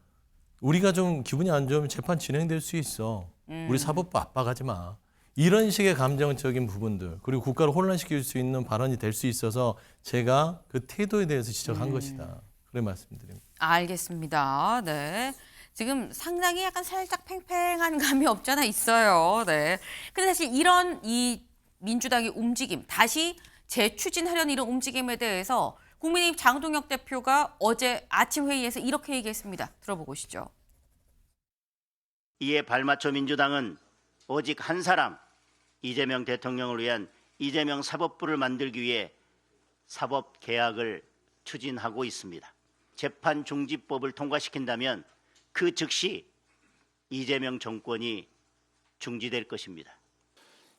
우리가 좀 기분이 안 좋으면 재판 진행될 수 있어. 우리 사법부 압박하지 마. 이런 식의 감정적인 부분들 그리고 국가를 혼란시킬 수 있는 발언이 될 수 있어서 제가 그 태도에 대해서 지적한 것이다. 그래 말씀드립니다. 알겠습니다. 네. 지금 상당히 약간 살짝 팽팽한 감이 없잖아 있어요. 네. 근데 사실 이런 이 민주당의 움직임, 다시 재추진하려는 이런 움직임에 대해서 국민의힘 장동혁 대표가 어제 아침 회의에서 이렇게 얘기했습니다. 들어보고 오시죠. 이에 발맞춰 민주당은 오직 한 사람, 이재명 대통령을 위한 이재명 사법부를 만들기 위해 사법개혁을 추진하고 있습니다. 재판중지법을 통과시킨다면 그 즉시 이재명 정권이 중지될 것입니다.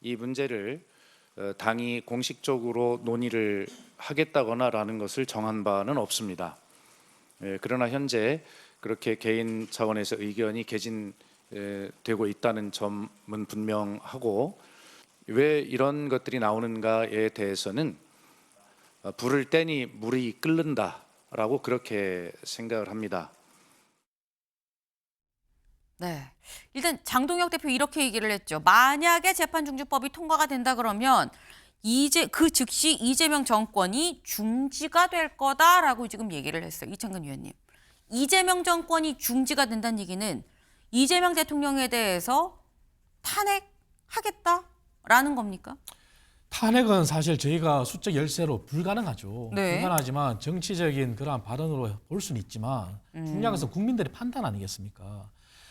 이 문제를 당이 공식적으로 논의를 하겠다거나라는 것을 정한 바는 없습니다. 그러나 현재 그렇게 개인 차원에서 의견이 개진되고 있다는 점은 분명하고 왜 이런 것들이 나오는가에 대해서는 불을 떼니 물이 끓는다라고 그렇게 생각을 합니다. 네. 일단 장동혁 대표 이렇게 얘기를 했죠. 만약에 재판중지법이 통과가 된다 그러면 그 즉시 이재명 정권이 중지가 될 거다라고 지금 얘기를 했어요. 이창근 의원님. 이재명 정권이 중지가 된다는 얘기는 이재명 대통령에 대해서 탄핵하겠다라는 겁니까? 탄핵은 사실 저희가 수적 열쇠로 불가능하죠. 네. 불가능하지만 정치적인 그러한 발언으로 볼 수는 있지만 중요한 것은 국민들의 판단 아니겠습니까?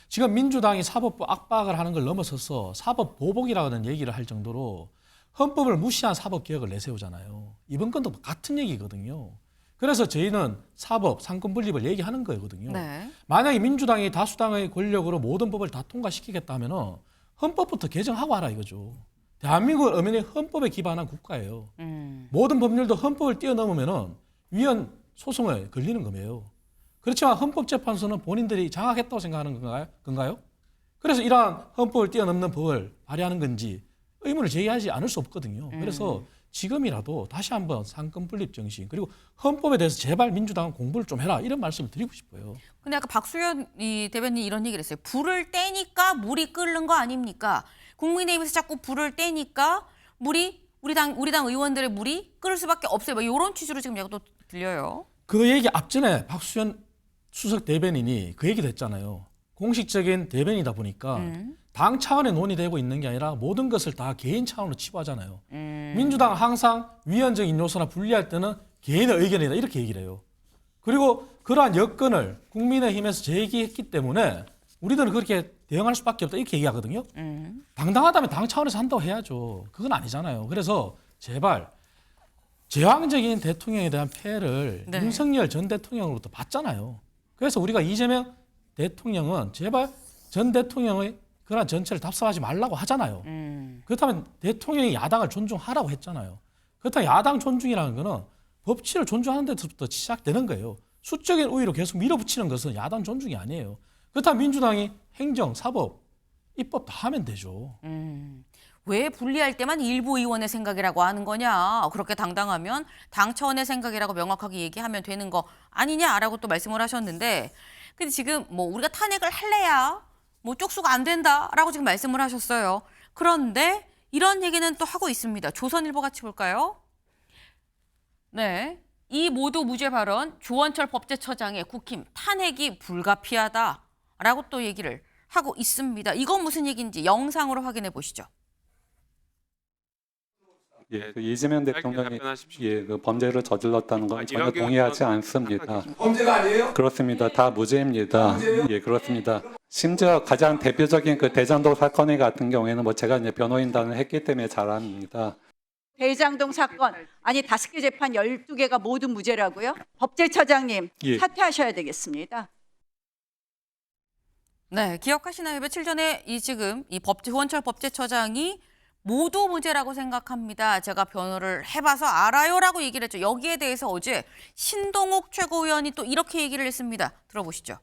지금 민주당이 사법부 압박을 하는 걸 넘어서서 사법 보복이라는 얘기를 할 정도로 헌법을 무시한 사법개혁을 내세우잖아요. 이번 건도 같은 얘기거든요. 그래서 저희는 사법, 상권 분립을 얘기하는 거거든요. 네. 만약에 민주당이 다수당의 권력으로 모든 법을 다 통과시키겠다 하면은 헌법부터 개정하고 하라 이거죠. 대한민국은 엄연히 헌법에 기반한 국가예요. 모든 법률도 헌법을 뛰어넘으면은 위헌 소송에 걸리는 거예요. 그렇지만 헌법재판소는 본인들이 장악했다고 생각하는 건가요? 그래서 이러한 헌법을 뛰어넘는 법을 발의하는 건지 의문을 제기하지 않을 수 없거든요. 그래서 지금이라도 다시 한번 상권 분립 정신 그리고 헌법에 대해서 제발 민주당은 공부를 좀 해라 이런 말씀을 드리고 싶어요. 근데 아까 박수현 대변인이 이런 얘기를 했어요. 불을 떼니까 물이 끓는 거 아닙니까? 국민의힘에서 자꾸 불을 떼니까 우리 당 의원들의 물이 끓을 수밖에 없어요. 뭐 이런 취지로 지금 얘가 또 들려요. 그 얘기 앞전에 박수현 수석 대변인이 그 얘기도 했잖아요. 공식적인 대변이다 보니까 당 차원에 논의되고 있는 게 아니라 모든 것을 다 개인 차원으로 치부하잖아요. 민주당은 항상 위헌적인 요소나 분리할 때는 개인의 의견이다 이렇게 얘기를 해요. 그리고 그러한 여건을 국민의힘에서 제기했기 때문에 우리들은 그렇게 대응할 수밖에 없다 이렇게 얘기하거든요. 당당하다면 당 차원에서 한다고 해야죠. 그건 아니잖아요. 그래서 제발 제왕적인 대통령에 대한 폐해를 네. 윤석열 전 대통령으로부터 받잖아요. 그래서 우리가 이재명 대통령은 제발 전 대통령의 그런 전체를 답습하지 말라고 하잖아요. 그렇다면 대통령이 야당을 존중하라고 했잖아요. 그렇다면 야당 존중이라는 거는 법치를 존중하는 데서부터 시작되는 거예요. 수적인 우위로 계속 밀어붙이는 것은 야당 존중이 아니에요. 그렇다면 민주당이 행정, 사법, 입법 다 하면 되죠. 왜 분리할 때만 일부 의원의 생각이라고 하는 거냐. 그렇게 당당하면 당 차원의 생각이라고 명확하게 얘기하면 되는 거 아니냐라고 또 말씀을 하셨는데 근데 지금 뭐 우리가 탄핵을 할래야 뭐 쪽수가 안 된다라고 지금 말씀을 하셨어요. 그런데 이런 얘기는 또 하고 있습니다. 조선일보 같이 볼까요? 네, 이 모두 무죄 발언 조원철 법제처장의 국힘 탄핵이 불가피하다라고 또 얘기를 하고 있습니다. 이건 무슨 얘기인지 영상으로 확인해 보시죠. 예, 그 이재명 대통령이 그 범죄를 저질렀다는 건 전혀 동의하지 않습니다. 범죄가 아니에요? 그렇습니다. 다 무죄입니다. 예, 그렇습니다. 심지어 가장 대표적인 그 대장동 사건 같은 경우에는 뭐 제가 이제 변호인단을 했기 때문에 잘 압니다. 대장동 사건 아니 5개 재판 12개가 모두 무죄라고요? 법제처장님 예. 사퇴하셔야 되겠습니다. 네, 기억하시나요? 며칠 전에 지금 조원철 법제처장이 모두 무죄라고 생각합니다. 제가 변호를 해봐서 알아요라고 얘기를 했죠. 여기에 대해서 어제 신동욱 최고위원이 또 이렇게 얘기를 했습니다. 들어보시죠.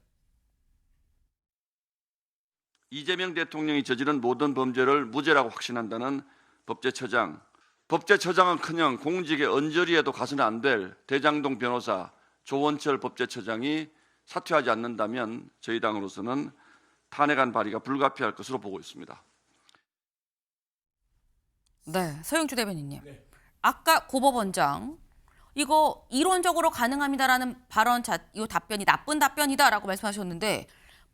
이재명 대통령이 저지른 모든 범죄를 무죄라고 확신한다는 법제처장. 법제처장은커녕 공직의 언저리에도 가서는 안 될 대장동 변호사 조원철 법제처장이 사퇴하지 않는다면 저희 당으로서는 탄핵안 발의가 불가피할 것으로 보고 있습니다. 네, 서영주 대변인님. 아까 고법원장 이거 이론적으로 가능합니다라는 발언 이 답변이 나쁜 답변이다라고 말씀하셨는데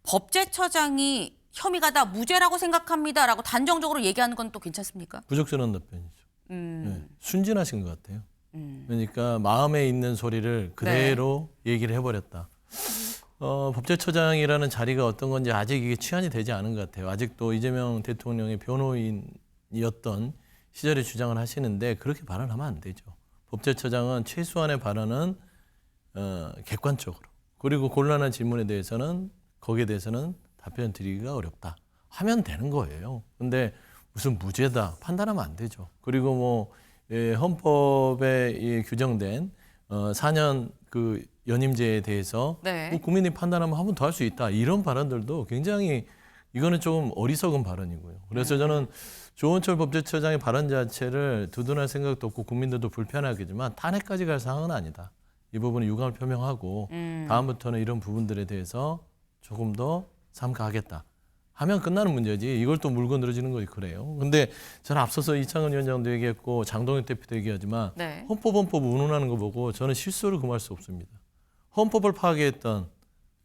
법제처장이 혐의가 다 무죄라고 생각합니다라고 단정적으로 얘기하는 건 또 괜찮습니까? 부적절한 답변이죠. 네, 순진하신 것 같아요. 그러니까 마음에 있는 소리를 그대로 얘기를 해버렸다. 법제처장이라는 자리가 어떤 건지 아직 이게 취한이 되지 않은 것 같아요. 아직도 이재명 대통령의 변호인이었던 시절에 주장을 하시는데 그렇게 발언하면 안 되죠. 법제처장은 최소한의 발언은 객관적으로 그리고 곤란한 질문에 대해서는 거기에 대해서는 답변 드리기가 어렵다 하면 되는 거예요. 근데 무슨 무죄다 판단하면 안 되죠. 그리고 뭐 헌법에 규정된 4년 그 연임제에 대해서 뭐 국민이 판단하면 한 번 더 할 수 있다 이런 발언들도 굉장히 이거는 좀 어리석은 발언이고요. 그래서 저는 조원철 법제처장의 발언 자체를 두둔할 생각도 없고 국민들도 불편하겠지만 탄핵까지 갈 상황은 아니다. 이 부분은 유감을 표명하고 다음부터는 이런 부분들에 대해서 조금 더 삼가하겠다 하면 끝나는 문제지 이걸 또 물고 늘어지는 거지 그래요. 근데 저는 앞서서 이창은 위원장도 얘기했고 장동혁 대표도 얘기하지만 헌법 운운하는 거 보고 저는 실수를 금할 수 없습니다. 헌법을 파괴했던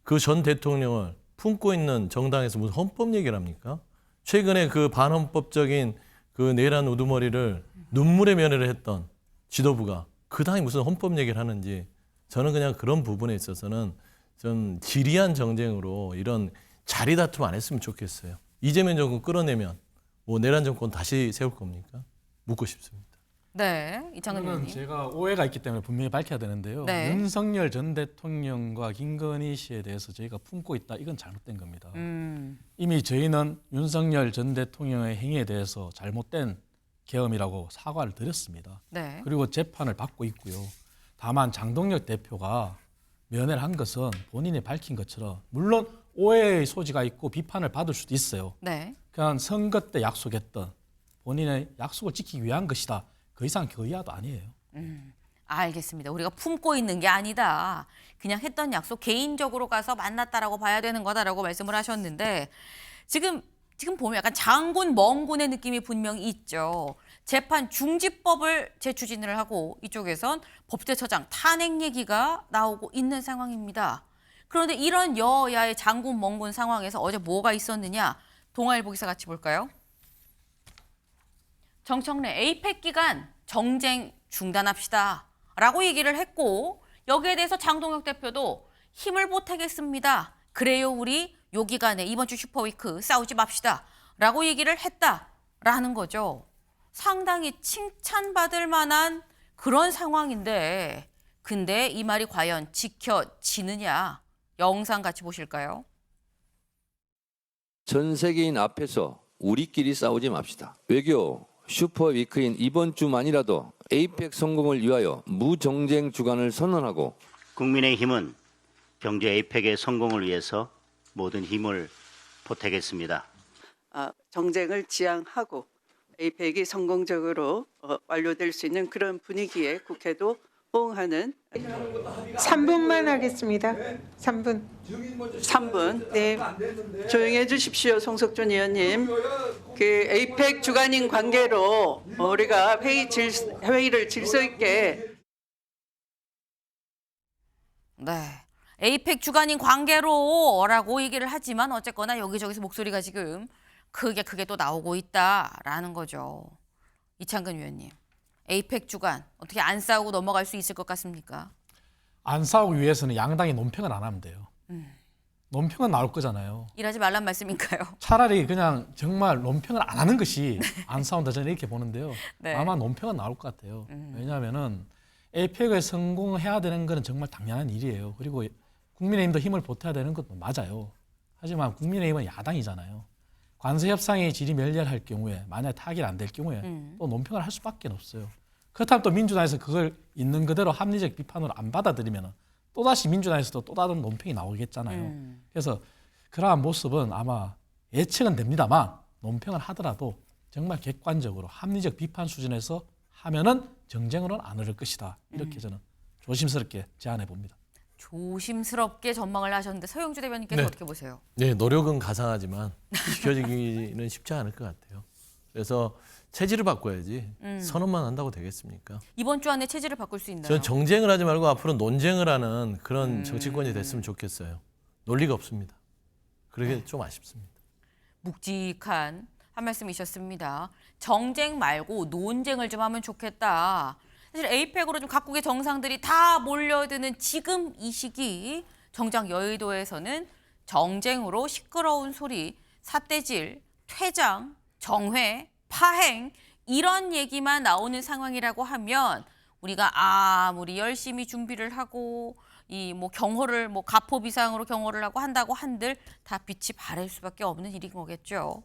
그 전 대통령을 품고 있는 정당에서 무슨 헌법 얘기를 합니까? 최근에 그 반헌법적인 그 내란 우두머리를 눈물의 면회를 했던 지도부가 그 당이 무슨 헌법 얘기를 하는지 저는 그냥 그런 부분에 있어서는 좀 지리한 정쟁으로 이런 자리 다툼 안 했으면 좋겠어요. 이재명 정권 끌어내면 뭐 내란 정권 다시 세울 겁니까? 묻고 싶습니다. 네, 이창근 이거는 의원님. 제가 오해가 있기 때문에 분명히 밝혀야 되는데요. 네. 윤석열 전 대통령과 김건희 씨에 대해서 저희가 품고 있다. 이건 잘못된 겁니다. 이미 저희는 윤석열 전 대통령의 행위에 대해서 잘못된 계엄이라고 사과를 드렸습니다. 네. 그리고 재판을 받고 있고요. 다만 장동혁 대표가 면회를 한 것은 본인이 밝힌 것처럼 물론 오해의 소지가 있고 비판을 받을 수도 있어요. 네. 그냥 선거 때 약속했던 본인의 약속을 지키기 위한 것이다. 그 이상 그 이하도 아니에요. 알겠습니다. 우리가 품고 있는 게 아니다. 그냥 했던 약속 개인적으로 가서 만났다라고 봐야 되는 거다라고 말씀을 하셨는데 지금 보면 약간 장군 멍군의 느낌이 분명히 있죠. 재판 중지법을 재추진을 하고 이쪽에선 법제처장 탄핵 얘기가 나오고 있는 상황입니다. 그런데 이런 여야의 장군 멍군 상황에서 어제 뭐가 있었느냐? 동아일보 기사 같이 볼까요? 정청래 에이펙 기간 정쟁 중단합시다 라고 얘기를 했고 여기에 대해서 장동혁 대표도 힘을 보태겠습니다. 그래요 우리 요 기간에 이번 주 슈퍼위크 싸우지 맙시다 라고 얘기를 했다라는 거죠. 상당히 칭찬받을 만한 그런 상황인데 근데 이 말이 과연 지켜지느냐 영상 같이 보실까요? 전 세계인 앞에서 우리끼리 싸우지 맙시다. 외교 슈퍼위크인 이번 주만이라도 에이펙 성공을 위하여 무정쟁 주간을 선언하고 국민의힘은 경주 에이펙의 성공을 위해서 모든 힘을 보태겠습니다. 정쟁을 지향하고 에이펙이 성공적으로 완료될 수 있는 그런 분위기에 국회도 호응하는 3분만 하겠습니다. 3분. 3분. 네. 조용히 해주십시오, 송석준 의원님. 그 에이펙 주간인 관계로 우리가 회의를 질서 있게. 네. 에이펙 주간인 관계로라고 얘기를 하지만 어쨌거나 여기저기서 목소리가 지금 크게 또 나오고 있다라는 거죠. 이창근 위원님. 에이펙 주간 어떻게 안 싸우고 넘어갈 수 있을 것 같습니까? 안 싸우기 위해서는 양당이 논평을 안 하면 돼요. 논평은 나올 거잖아요. 일하지 말란 말씀인가요? 차라리 그냥 정말 논평을 안 하는 것이 안 싸운다 저는 이렇게 보는데요. 네. 아마 논평은 나올 것 같아요. 왜냐하면은 에이펙에 성공해야 되는 것은 정말 당연한 일이에요. 그리고 국민의힘도 힘을 보태야 되는 것도 맞아요. 하지만 국민의힘은 야당이잖아요. 관세 협상이 질이 멸렬할 경우에 만약에 타결 안 될 경우에 또 논평을 할 수밖에 없어요. 그렇다면 또 민주당에서 그걸 있는 그대로 합리적 비판으로 안 받아들이면 또다시 민주당에서도 또 다른 논평이 나오겠잖아요. 그래서 그러한 모습은 아마 예측은 됩니다만 논평을 하더라도 정말 객관적으로 합리적 비판 수준에서 하면은 정쟁으로는 안 흐를 것이다. 이렇게 저는 조심스럽게 제안해 봅니다. 조심스럽게 전망을 하셨는데 서영주 대변인께서 네. 어떻게 보세요? 네, 노력은 가상하지만 지켜지기는 쉽지 않을 것 같아요. 그래서 체질을 바꿔야지 선언만 한다고 되겠습니까? 이번 주 안에 체질을 바꿀 수 있나요? 저는 정쟁을 하지 말고 앞으로 논쟁을 하는 그런 정치권이 됐으면 좋겠어요. 논리가 없습니다. 그러게 좀 아쉽습니다. 묵직한 한 말씀이셨습니다. 정쟁 말고 논쟁을 좀 하면 좋겠다. 사실 에이펙으로 좀 각국의 정상들이 다 몰려드는 지금 이 시기 정작 여의도에서는 정쟁으로 시끄러운 소리, 삿대질, 퇴장, 정회, 파행 이런 얘기만 나오는 상황이라고 하면 우리가 아무리 열심히 준비를 하고 이 뭐 경호를 뭐 가포 비상으로 경호를 하고 한다고 한들 다 빛이 바랄 수밖에 없는 일인 거겠죠.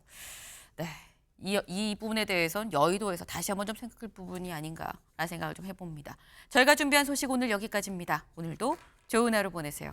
네. 이 부분에 대해서는 여의도에서 다시 한번 좀 생각할 부분이 아닌가라는 생각을 좀 해봅니다. 저희가 준비한 소식 오늘 여기까지입니다. 오늘도 좋은 하루 보내세요.